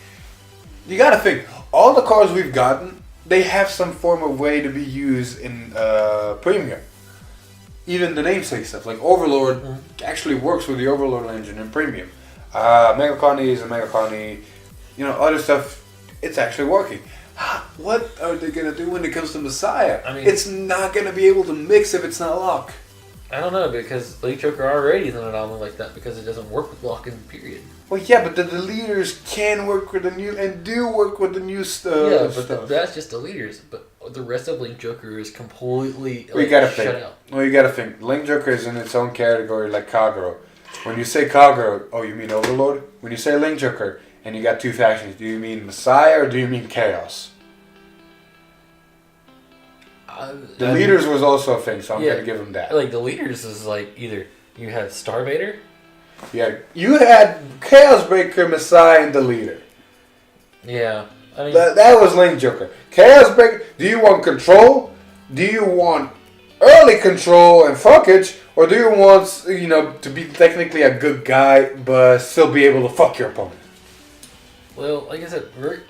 You gotta think. All the cars we've gotten, they have some form of way to be used in premium. Even the namesake stuff, like Overlord, actually works with the Overlord engine in premium. Mega Connie is a Mega Connie. You know, other stuff, it's actually working. What are they gonna do when it comes to Messiah? I mean, it's not gonna be able to mix if it's not lock. I don't know, because Late Joker already is an anomaly like that because it doesn't work with lock-in, period. Well, yeah, but the leaders can work with the new and do work with the new stuff. Yeah, but that's just the leaders. But the rest of Link Joker is completely we gotta shut think. out. Well, you gotta think. Link Joker is in its own category, like Kagero. When you say Kagero, oh, you mean Overlord? When you say Link Joker and you got two factions, do you mean Messiah or do you mean Chaos? The leaders was also a thing, so I'm gonna give them that. Like the leaders is like either you have Star Vader. Yeah, you had Chaos Breaker, Messiah, and the leader. Yeah, I mean that was Link Joker. Chaos Breaker. Do you want control? Do you want early control and fuckage, or do you want to be technically a good guy but still be able to fuck your opponent? Well, like I said, we're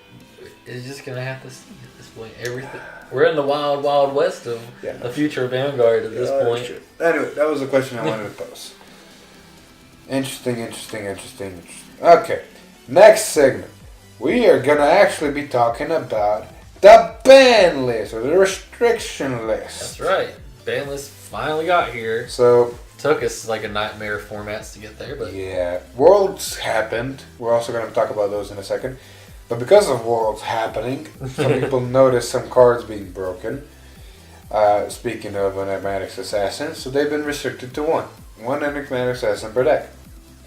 just gonna have to see at this point. Everything. We're in the wild, wild west of the future Vanguard at this point. Anyway, that was the question I wanted to pose. Interesting. Okay, next segment. We are going to actually be talking about the ban list or the restriction list. That's right. Ban list finally got here. So, took us like a nightmare formats to get there, but yeah, Worlds happened. We're also going to talk about those in a second. But because of Worlds happening, some people noticed some cards being broken. Speaking of enigmatic assassins, so they've been restricted to one enigmatic assassin per deck.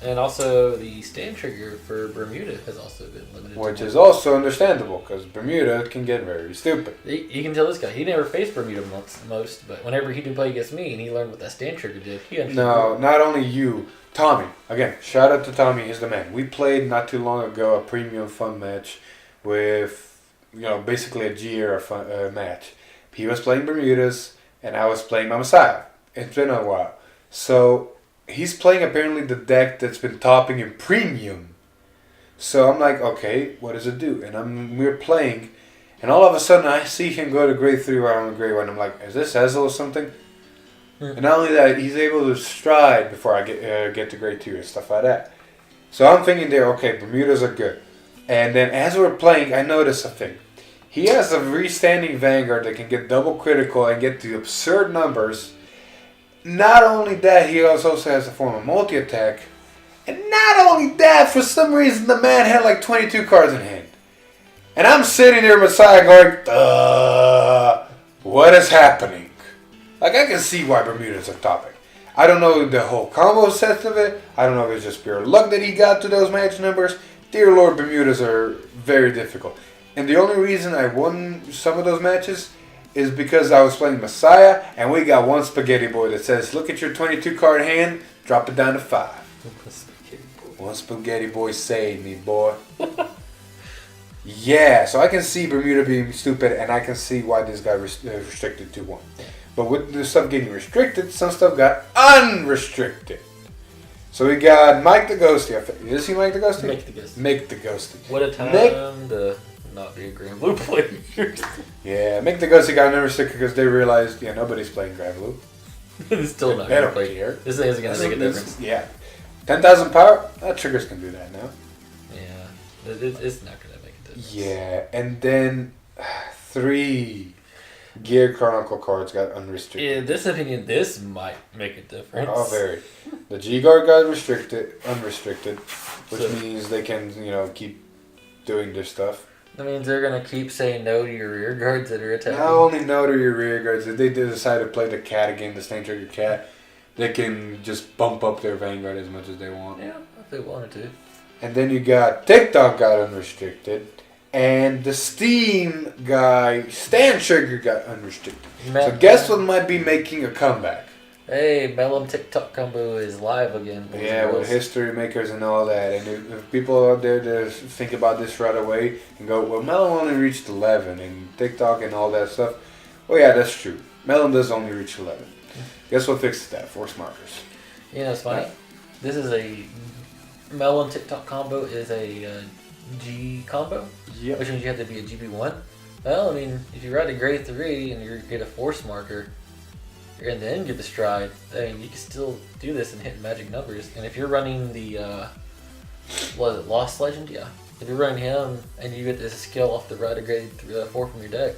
And also the stand trigger for Bermuda has also been limited. Which is also understandable, because Bermuda can get very stupid. You can tell this guy, he never faced Bermuda most, but whenever he did play against me and he learned what that stand trigger did, he understood. No, not only you. Tommy. Again, shout out to Tommy, he's the man. We played not too long ago a premium fun match with, basically a G-era match. He was playing Bermudas, and I was playing my Messiah. It's been a while. So, he's playing apparently the deck that's been topping in premium. So I'm like, okay, what does it do? And we're playing, and all of a sudden I see him go to grade 3 while I'm in grade 1. I'm like, is this Ezel or something? And not only that, he's able to stride before I get to grade 2 and stuff like that. So I'm thinking there, okay, Bermudas are good. And then as we're playing, I notice a thing. He has a freestanding Vanguard that can get double critical and get to absurd numbers. Not only that, he also has a form of multi-attack. And not only that, for some reason the man had like 22 cards in hand. And I'm sitting there, Messiah, going, what is happening? Like, I can see why Bermuda's a topic. I don't know the whole combo sets of it. I don't know if it's just pure luck that he got to those match numbers. Dear Lord, Bermudas are very difficult. And the only reason I won some of those matches is because I was playing Messiah, and we got one spaghetti boy that says, look at your 22 card hand, drop it down to 5. One spaghetti boy saved me, boy. Yeah, so I can see Bermuda being stupid, and I can see why this guy restricted to 1. But with the stuff getting restricted, some stuff got unrestricted. So we got Mike the Ghosty. You see Mike the Ghosty? Make the Ghosty. What a time to not be a Grand Blue player. Yeah, Make the Ghosty got unrestricted because they realized, nobody's playing Grand Blue. It's still not going to play here. This thing isn't going to make a difference. Yeah. 10,000 power? Triggers can do that now. Yeah. It's not going to make a difference. Yeah, and then 3 Gear Chronicle cards got unrestricted. In this opinion, this might make a difference. Oh, very. The G-Guard got unrestricted, which means they can, keep doing their stuff. That means they're going to keep saying no to your rear guards that are attacking. Not only no to your rear guards, if they decide to play the cat again, the Stand Trigger cat, they can just bump up their Vanguard as much as they want. Yeah, if they wanted to. And then you got TikTok got unrestricted. And the Steam guy, Stand Trigger, got unrestricted. So guess what might be making a comeback? Hey, Melon TikTok combo is live again. Boys and Yeah, with girls. history makers and all that. And if people out there that think about this right away and go, well, Melon only reached 11 and TikTok and all that stuff. Well, yeah, that's true. Melon does only reach 11. Guess what fixes that? Force markers. You know, it's funny. Yeah. This is a Melon TikTok combo is a G combo, Yep. which means you have to be a GB1. Well, I mean, if you ride a grade 3 and you get a force marker, and then get the stride, then you can still do this and hit magic numbers. And if you're running the, what is it, Lost Legend? Yeah. If you're running him and you get this skill off the ride a grade 4 from your deck,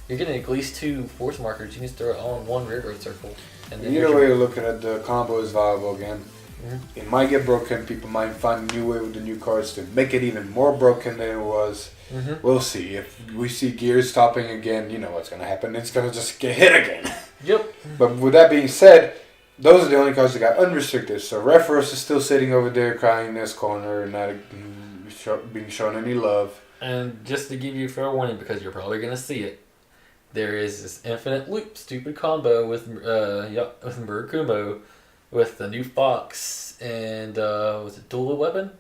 you're getting at least 2 force markers. You can just throw it all in one rearguard circle. And then Either way you're looking at the combo is viable again. Mhm. It might get broken. People might find a new way with the new cards to make it even more broken than it was. Mhm. We'll see. If we see gears stopping again, you know what's going to happen. It's going to just get hit again. Yep. But with that being said, those are the only cards that got unrestricted. So Referus is still sitting over there crying in this corner and not being shown any love. And just to give you a fair warning, because you're probably going to see it, there is this infinite loop stupid combo with Murakumo with the new Fox and was it dual weapon?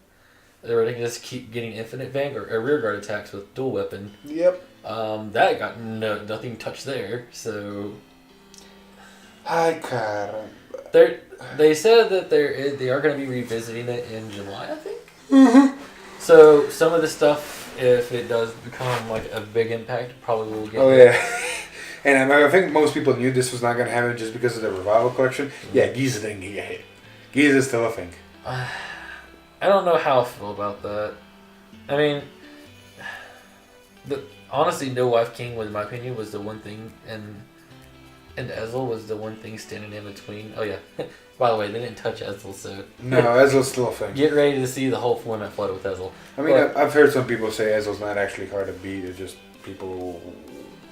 Where they can just keep getting infinite vanguard or rear guard attacks with dual weapon. Yep. That got nothing touched there. So Ay, caramba. they said that they are going to be revisiting it in July, I think. Mm-hmm. So some of the stuff, if it does become like a big impact, probably will get. Oh, yeah. And I think most people knew this was not going to happen just because of the Revival collection. Yeah, Giza didn't get hit. Giza's still a thing. I don't know how I feel about that. I mean, honestly, No Wife King, in my opinion, was the one thing, and Ezel was the one thing standing in between. Oh yeah, by the way, they didn't touch Ezel, so No, Ezel's still a thing. get ready to see the whole format flooded with Ezel. I mean, I've heard some people say Ezel's not actually hard to beat. It's just people,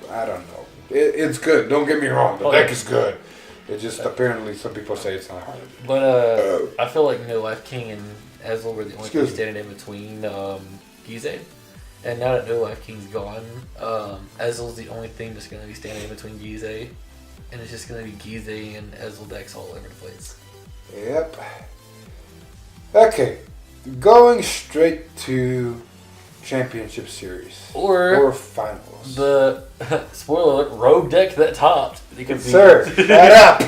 I don't know. It's good. Don't get me wrong. The deck is good. It's just apparently some people say it's not hard to beat. But I feel like No Life King and Ezel were the only thing Excuse me. standing in between Gize. And now that No Life King's gone, Ezel's the only thing that's going to be standing in between Gize. And it's just going to be Gize and Ezel decks all over the place. Yep. Okay. Going straight to Championship Series. Or Finals. The, spoiler alert, rogue deck that topped. Sir, shut up!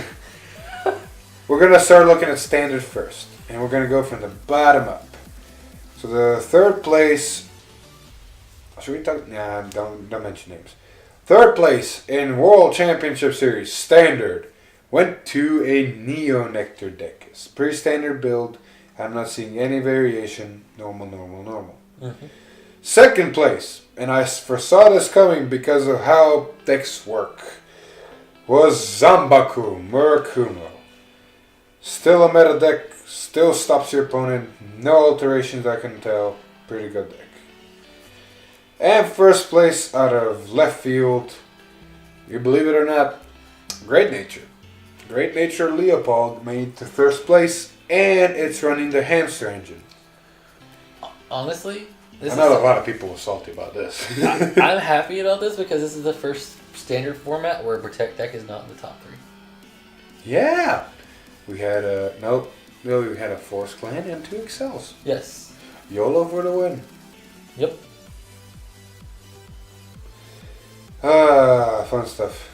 We're going to start looking at Standard first. And we're going to go from the bottom up. So the third place... Should we talk? Nah, don't mention names. Third place in World Championship Series, Standard, went to a Neo Nectar deck. It's a pretty standard build. I'm not seeing any variation. Normal. Mm-hmm. Second place, and I foresaw this coming because of how decks work, was Zambaku Murakumo. Still a meta deck, still stops your opponent, no alterations I can tell, pretty good deck. And first place out of left field, you believe it or not, Great Nature. Great Nature Leopold made to first place, and it's running the hamster engine. Honestly, I know a lot of people were salty about this. I'm happy about this because this is the first standard format where a Protect deck is not in the top 3. Yeah! We had we had a Force Clan and 2 Excels. Yes. YOLO for the win. Yep. Fun stuff.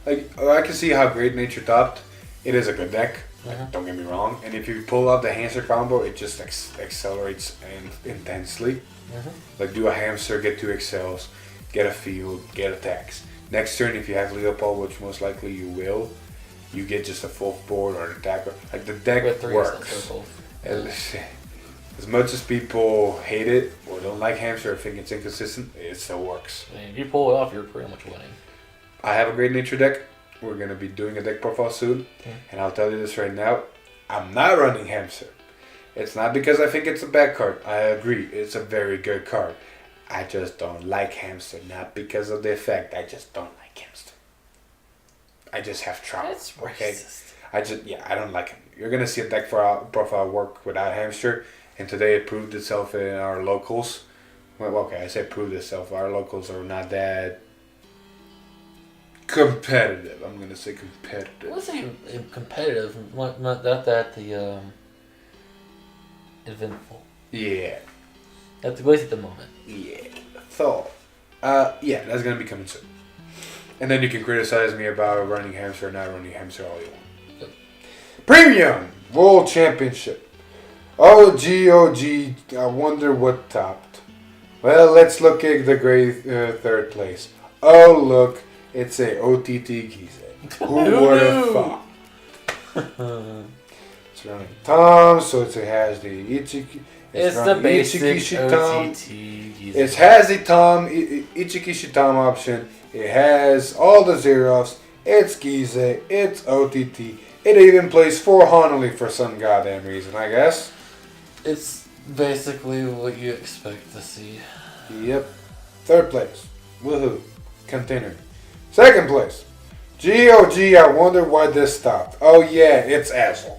Like, I can see how Great Nature topped. It is a good deck. Like, don't get me wrong. And if you pull out the hamster combo, it just accelerates intensely. Mm-hmm. Like, do a hamster, get 2 excels, get a field, get attacks. Next turn, if you have Leopold, which most likely you will, you get just a full board or an attacker. Like, the deck With 3 works. As much as people hate it or don't like hamster or think it's inconsistent, it still works. I mean, if you pull it off, you're pretty much winning. I have a Great Nature deck. We're going to be doing a deck profile soon. And I'll tell you this right now. I'm not running hamster. It's not because I think it's a bad card. I agree. It's a very good card. I just don't like hamster. Not because of the effect. I just don't like hamster. I just have trouble. That's okay? racist. I don't like him. You're going to see a deck profile work without hamster. And today it proved itself in our locals. Well, okay, I say proved itself. Our locals are not that competitive. I'm gonna say I competitive. wouldn't say competitive. Not that the eventful. Yeah. At the moment. Yeah. So, yeah, that's gonna be coming soon. And then you can criticize me about running hamster or not running hamster all you want. Yep. Premium World Championship. OG, I wonder what topped. Well, let's look at the great third place. Oh, look, it's a OTT Gize. Who would have thought? It's running Tom, so it has the Ichiki. It's the basic OTT. It has the Tom Ichiki Tom option. It has all the zero-offs. It's Gize. It's OTT. It even plays for Honolulu for some goddamn reason, I guess. It's basically what you expect to see. Yep. Third place. Woohoo. Continuing. Second place. GOG, I wonder why this stopped. Oh yeah, it's Ezel.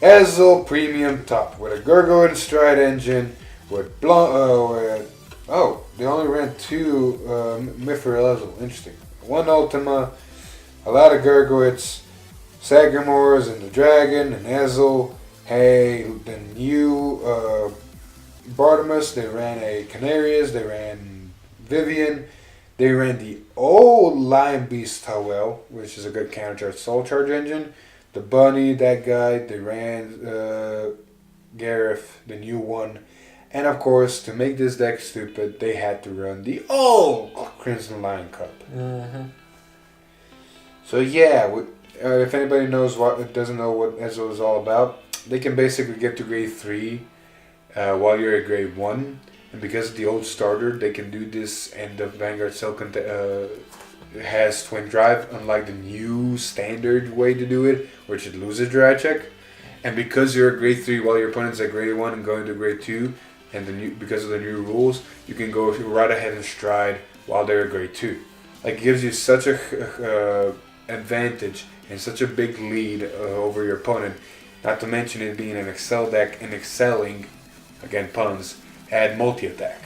Ezel Premium Top with a Gurgo and Stride engine with they only ran two Mithril Ezel. Interesting. One Ultima, a lot of Gurgoids, Sagramors and the Dragon and Ezel. Hey, the new Bartimus, they ran a Canarius, they ran Vivian, they ran the old Lion Beast Howell, which is a good countercharge soul charge engine. The Bunny, that guy, they ran Gareth, the new one. And of course, to make this deck stupid, they had to run the old Crimson Lion Cup. Mm-hmm. So yeah, if anybody doesn't know what Ezo is all about, they can basically get to grade 3 while you're at grade 1. And because of the old starter, they can do this, and the Vanguard cell has twin drive, unlike the new standard way to do it, which it loses dry check. And because you're at grade 3 while your opponent's at grade 1 and going to grade 2, and because of the new rules, you can go right ahead and stride while they're at grade 2. Like, it gives you such a advantage and such a big lead over your opponent. Not to mention it being an Excel deck and excelling, again puns, at multi-attack.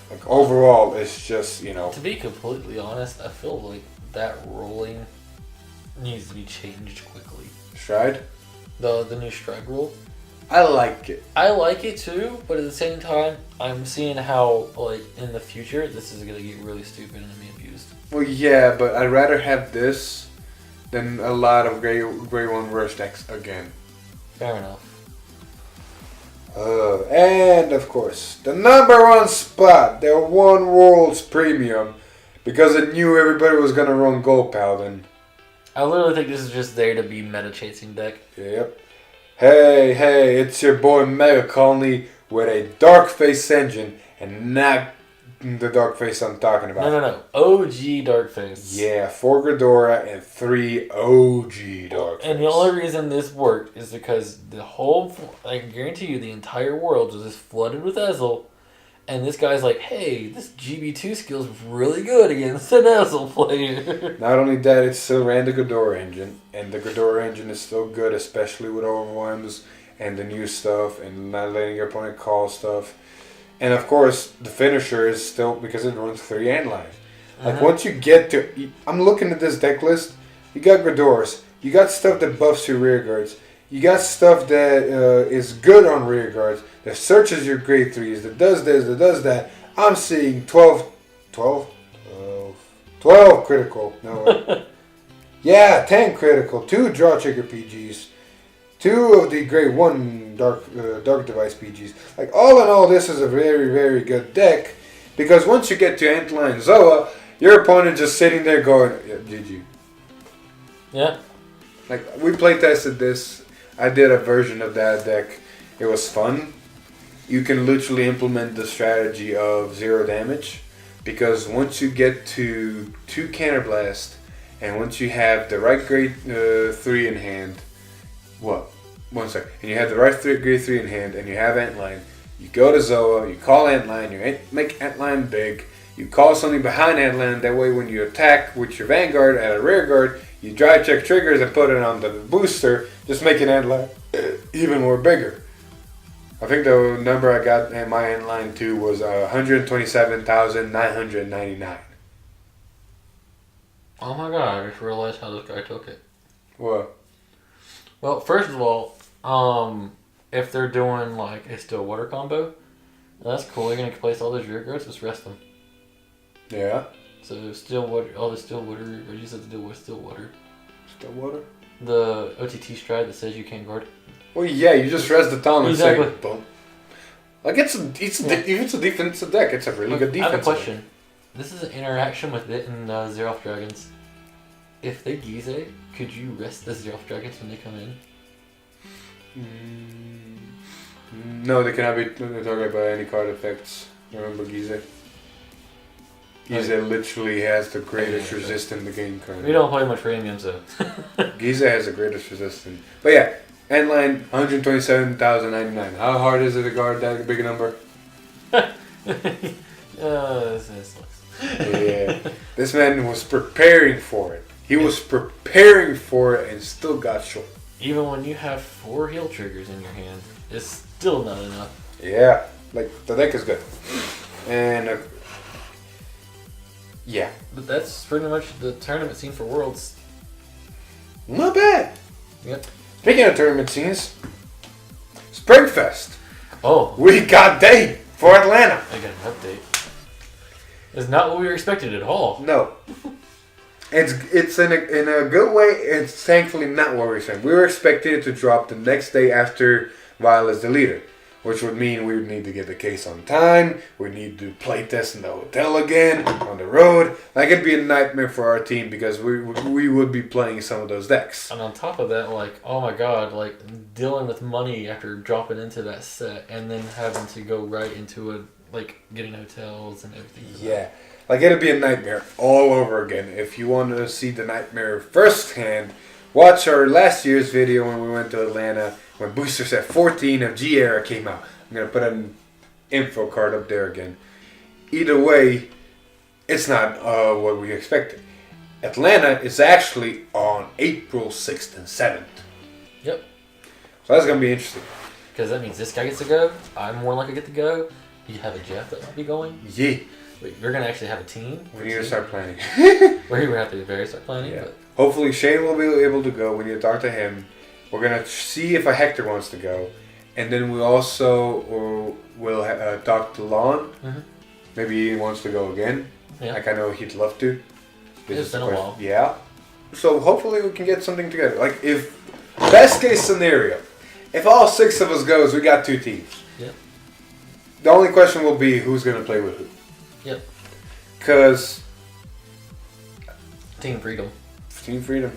Like, overall, it's just, To be completely honest, I feel like that ruling needs to be changed quickly. Stride? The new stride rule. I like it. I like it too, but at the same time, I'm seeing how, like, in the future, this is going to get really stupid and be abused. Well, yeah, but I'd rather have this than a lot of grade 1 rush decks again. Fair enough. And of course, the number 1 spot, the One World's Premium, because it knew everybody was gonna run Gold Paladin. I literally think this is just there to be meta chasing deck. Yep. Hey, it's your boy Mega Colony with a Dark Face engine, and not the Dark Face I'm talking about. No. OG Dark Face. Yeah, 4 Ghidorah and 3 OG Dark Face. And the only reason this worked is because I can guarantee you, the entire world was just flooded with Ezel. And this guy's like, hey, this GB2 skill's really good against an Ezel player. Not only that, it still ran the Ghidorah engine. And the Ghidorah engine is still good, especially with overwhelms and the new stuff and not letting your opponent call stuff. And of course, the finisher is still, because it runs 3 Antlines. Like, once you get to... I'm looking at this deck list. You got Ghidorahs. You got stuff that buffs your rear guards. You got stuff that is good on rear guards. That searches your grade 3s. That does this, that does that. I'm seeing 12 critical. No. Yeah, 10 critical. 2 draw trigger PGs. 2 of the grade 1 dark device PGs. Like, all in all, this is a very, very good deck. Because once you get to Antline Zoa, your opponent just sitting there going, yeah, GG. Yeah. Like, we play tested this. I did a version of that deck. It was fun. You can literally implement the strategy of 0 damage. Because once you get to 2 Counterblast, and once you have the right grade 3 in hand, one sec. And you have the right grade 3 in hand, and you have Antline. You go to Zoa, you call Antline, you make Antline big. You call something behind Antline. That way, when you attack with your Vanguard at a rear guard, you dry check triggers and put it on the booster, just making Antline even more bigger. I think the number I got in my Antline 2 was 127,999. Oh my god, I just realized how this guy took it. What? Well, first of all, if they're doing like a still water combo, that's cool. You're gonna place all those rear guards, just rest them. Yeah. So still water, all the still water, what you said to do with still water. Still water? The OTT stride that says you can't guard. Well, yeah, you just rest the town and Exactly. say, boom. Like, if it's a defensive deck, it's a really good defense. I have a question. This is an interaction with it and Xeroth Dragons. If they Gize, could you rest the Xeroth Dragons when they come in? No, they cannot be targeted by any card effects. Remember Gize? Gize literally has the greatest resist in the game currently. We don't play much premium, so. Gize has the greatest resistance. But yeah, end line 127,099. How hard is it to guard that big number? This sucks. Yeah. This man was preparing for it. He was preparing for it and still got short. Even when you have 4 heal triggers in your hand, it's still not enough. Yeah, like the deck is good. And yeah. But that's pretty much the tournament scene for Worlds. Not bad. Yep. Speaking of tournament scenes, Springfest. Oh. We got date for Atlanta. I got an update. It's not what we were expecting at all. No. It's in a good way. It's thankfully not what we were saying. We were expecting it to drop the next day after Violet's the leader, which would mean we would need to get the case on time. We need to play test in the hotel again on the road. Like, it'd be a nightmare for our team because we would be playing some of those decks. And on top of that, like, oh my god, like dealing with money after dropping into that set and then having to go right into it, like getting hotels and everything. Yeah. Like, it'd be a nightmare all over again. If you want to see the nightmare firsthand, watch our last year's video when we went to Atlanta when Booster Set 14 of G-Era came out. I'm going to put an info card up there again. Either way, it's not what we expected. Atlanta is actually on April 6th and 7th. Yep. So that's going to be interesting. Because that means this guy gets to go. I'm more likely to get to go. You have a Jeff that might be going. Yeah. Wait, you're going to actually have a team? We need to start planning. We're going to have to start planning. Yeah. But Hopefully Shane will be able to go. We need to talk to him. We're going to see if a Hector wants to go. And then we also will talk to Lon. Mm-hmm. Maybe he wants to go again. Yeah. Like, I know he'd love to. It's been a while. Yeah. So hopefully we can get something together. Like, if best case scenario, if all 6 of us goes, we got 2 teams. Yep. The only question will be who's going to play with who. Yep. Because Team Freedom. Team Freedom.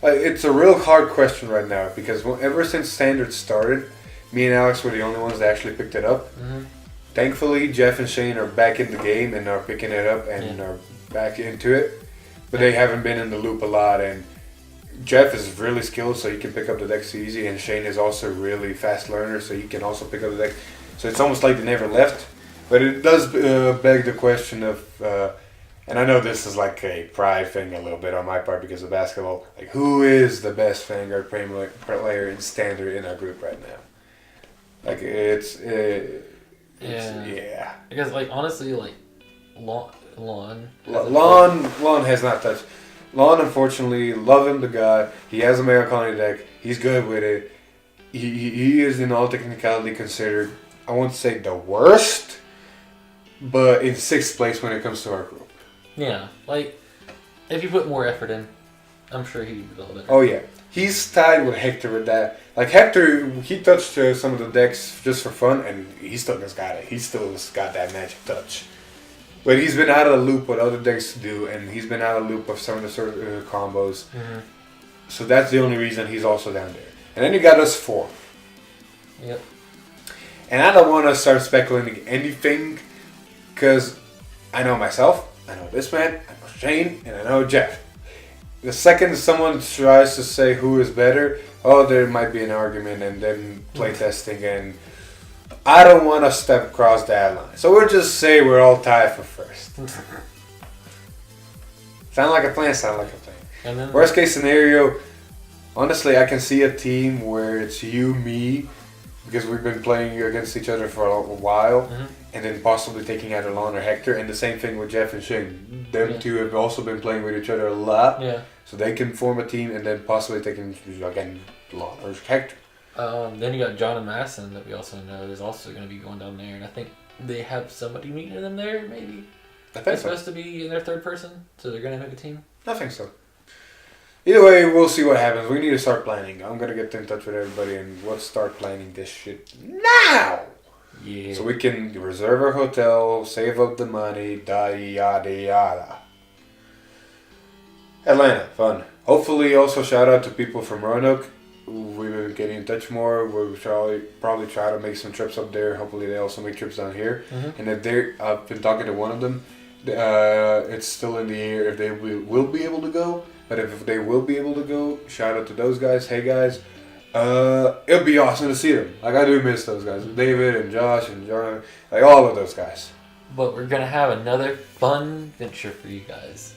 It's a real hard question right now because ever since Standard started, me and Alex were the only ones that actually picked it up. Mm-hmm. Thankfully, Jeff and Shane are back in the game and are picking it up and are back into it. But they haven't been in the loop a lot. And Jeff is really skilled, so he can pick up the decks easy. And Shane is also really fast learner, so he can also pick up the deck. So it's almost like they never left. But it does beg the question of, and I know this is like a pride thing a little bit on my part because of basketball, like who is the best Vanguard player in Standard in our group right now? Like yeah. Because like honestly, like Lon has not touched. Lon, unfortunately, love him to God. He has a Mega Colony deck. He's good with it. He is in all technicality considered, I won't say the worst, but in 6th place when it comes to our group. Yeah, like if you put more effort in, I'm sure he'd be a little better. Oh yeah, he's tied with Hector with that. Like Hector, he touched some of the decks just for fun, and he still has got it. He still has got that magic touch. But he's been out of the loop what other decks do, and he's been out of the loop of some of the sort of combos. Mm-hmm. So that's the only reason he's also down there. And then you got us 4. Yep. And I don't want to start speculating anything, because I know myself, I know this man, I know Shane, and I know Jeff. The second someone tries to say who is better, there might be an argument and then play testing, and I don't want to step across that line. So we'll just say we're all tied for first. Sound like a plan, And then Worst case scenario, honestly, I can see a team where it's you, me, because we've been playing against each other for a while, Mm-hmm. and then possibly taking out Alon or Hector, and the same thing with Jeff and Shane. Them two have also been playing with each other a lot, Yeah. so they can form a team, and then possibly taking again Alon or Hector. Then you got John and Masson that we also know is also going to be going down there, and I think they have somebody meeting them there. Maybe I they're think so. supposed to be in their third person, so they're going to make a team. I think so. Either way, we'll see what happens. We need to start planning. I'm gonna get in touch with everybody and let's start planning this shit now. Yeah. So we can reserve our hotel, save up the money, yada yada. Atlanta, fun. Hopefully, also shout out to people from Roanoke. We've been getting in touch more. We'll probably try to make some trips up there. Hopefully, they also make trips down here. Mm-hmm. And if I've been talking to one of them. It's still in the air if they will be able to go. But if they will be able to go, shout out to those guys. Hey guys, it'll be awesome to see them. Like I do miss those guys, David and Josh and John, like all of those guys. But we're going to have another fun venture for you guys.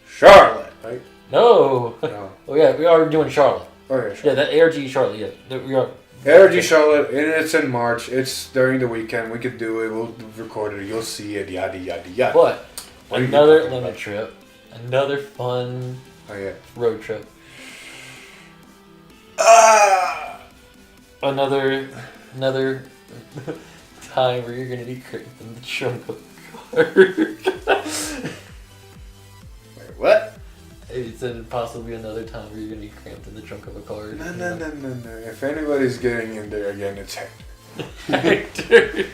Charlotte, right? No. No. Oh yeah, we are doing Charlotte. Okay, Yeah, that ARG Charlotte. Yeah, we are. ARG Charlotte, and it's in March. It's during the weekend. We could do it. We'll record it. You'll see it. Yada yada yada. But What are you another talking limit about? trip, another fun Oh yeah. road trip, Ah! another time where you're gonna be cramped in the trunk of the car. Wait, what? It said possibly another time where you're gonna be cramped in the trunk of a car. No. If anybody's getting in there again, it's Hector. Hector.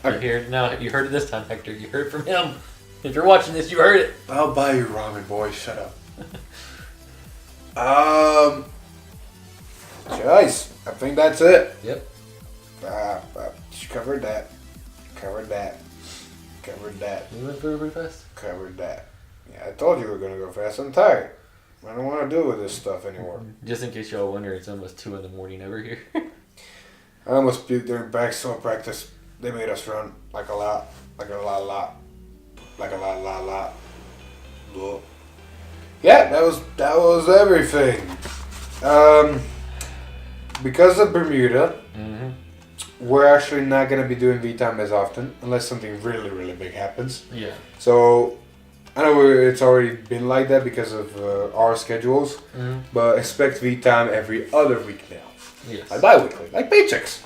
Okay. You hear now? You heard it this time, Hector. You heard it from him. If you're watching this, you heard it. I'll buy you ramen, boy. Shut up. Guys, I think that's it. Yep. Covered that. We went through it pretty fast. Covered that. Yeah, I told you we were gonna go fast. I'm tired. I don't want to deal with this stuff anymore. Just in case y'all wonder, it's almost 2 a.m. over here. I almost puked during backstone practice. They made us run like a lot. Ugh. Yeah, that was everything. Because of Bermuda, Mm-hmm. we're actually not gonna be doing V-Time as often unless something really, really big happens. Yeah. So I know it's already been like that because of our schedules, Mm-hmm. but expect V-Time every other week now. Yes. Like bi-weekly, like paychecks.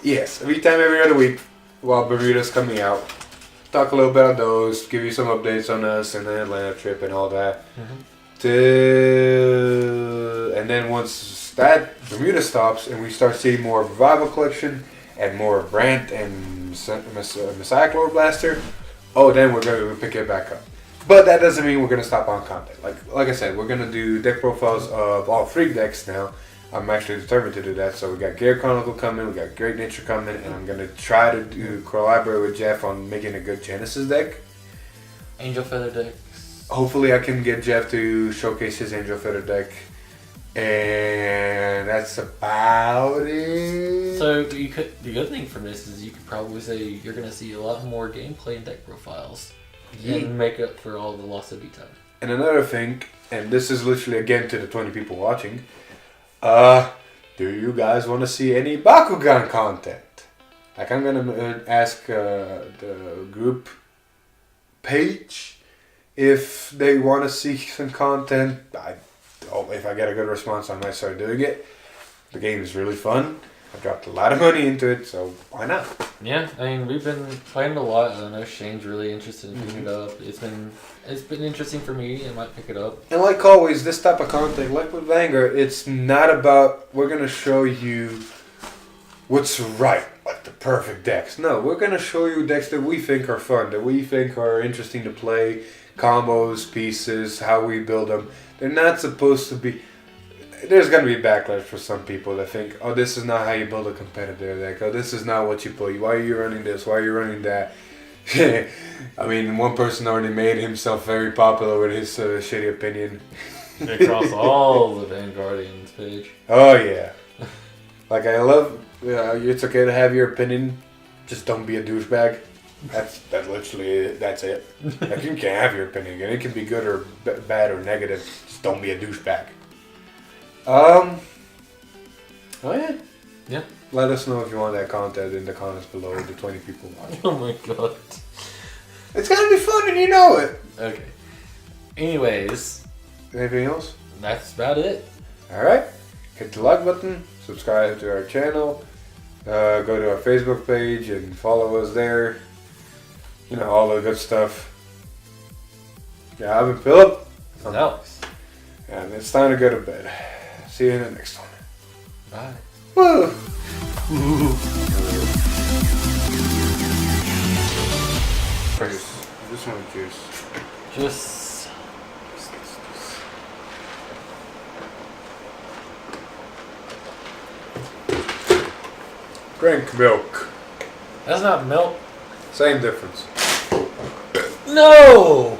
Yes, V-Time every other week while Bermuda's coming out. Talk a little bit on those, give you some updates on us and the Atlanta trip and all that. Mm-hmm. And then once that Bermuda stops and we start seeing more of Revival Collection and more of Brandt and Messiah Chlor Blaster, then we're going to pick it back up. But that doesn't mean we're going to stop on content. Like I said, we're going to do deck profiles of all 3 decks now. I'm actually determined to do that. So we got Gear Chronicle coming, we got Great Nature coming, and I'm going to try to collaborate with Jeff on making a good Genesis deck. Angel Feather decks. Hopefully I can get Jeff to showcase his Angel Feather deck. And that's about it. So the good thing from this is you could probably say you're going to see a lot more gameplay and deck profiles and make up for all the loss of V-Time. And another thing, and this is literally again to the 20 people watching, do you guys want to see any Bakugan content? Like I'm gonna ask the group page if they want to see some content. If I get a good response, I might start doing it. The game is really fun. I dropped a lot of money into it, so why not? Yeah, I mean we've been playing a lot. I know Shane's really interested in picking it up. It's been interesting for me. I might pick it up. And like always, this type of content, like with Vanguard, it's not about we're gonna show you what's right, like the perfect decks. No, we're gonna show you decks that we think are fun, that we think are interesting to play, combos, pieces, how we build them. They're not supposed to be. There's gonna be backlash for some people that think, oh, this is not how you build a competitive deck. Oh, this is not what you play. Why are you running this? Why are you running that? I mean, one person already made himself very popular with his shitty opinion. Across all the Vanguardians page. Oh yeah. Like I love. It's okay to have your opinion. Just don't be a douchebag. That's literally it. That's it. Like you can have your opinion, and it can be good or bad or negative. Just don't be a douchebag. Oh yeah? Yeah. Let us know if you want that content in the comments below, the 20 people watching. Oh my god. It's gonna be fun and you know it! Okay. Anyways, Anything else? that's about it. Alright. Hit the like button, subscribe to our channel, go to our Facebook page and follow us there. You know, all the good stuff. Yeah, I've been Philip. Alex. And it's time to go to bed. See you in the next one. Bye. Woo! Cheers. I just want to juice. Just. Drink milk. That's not milk. Same difference. No!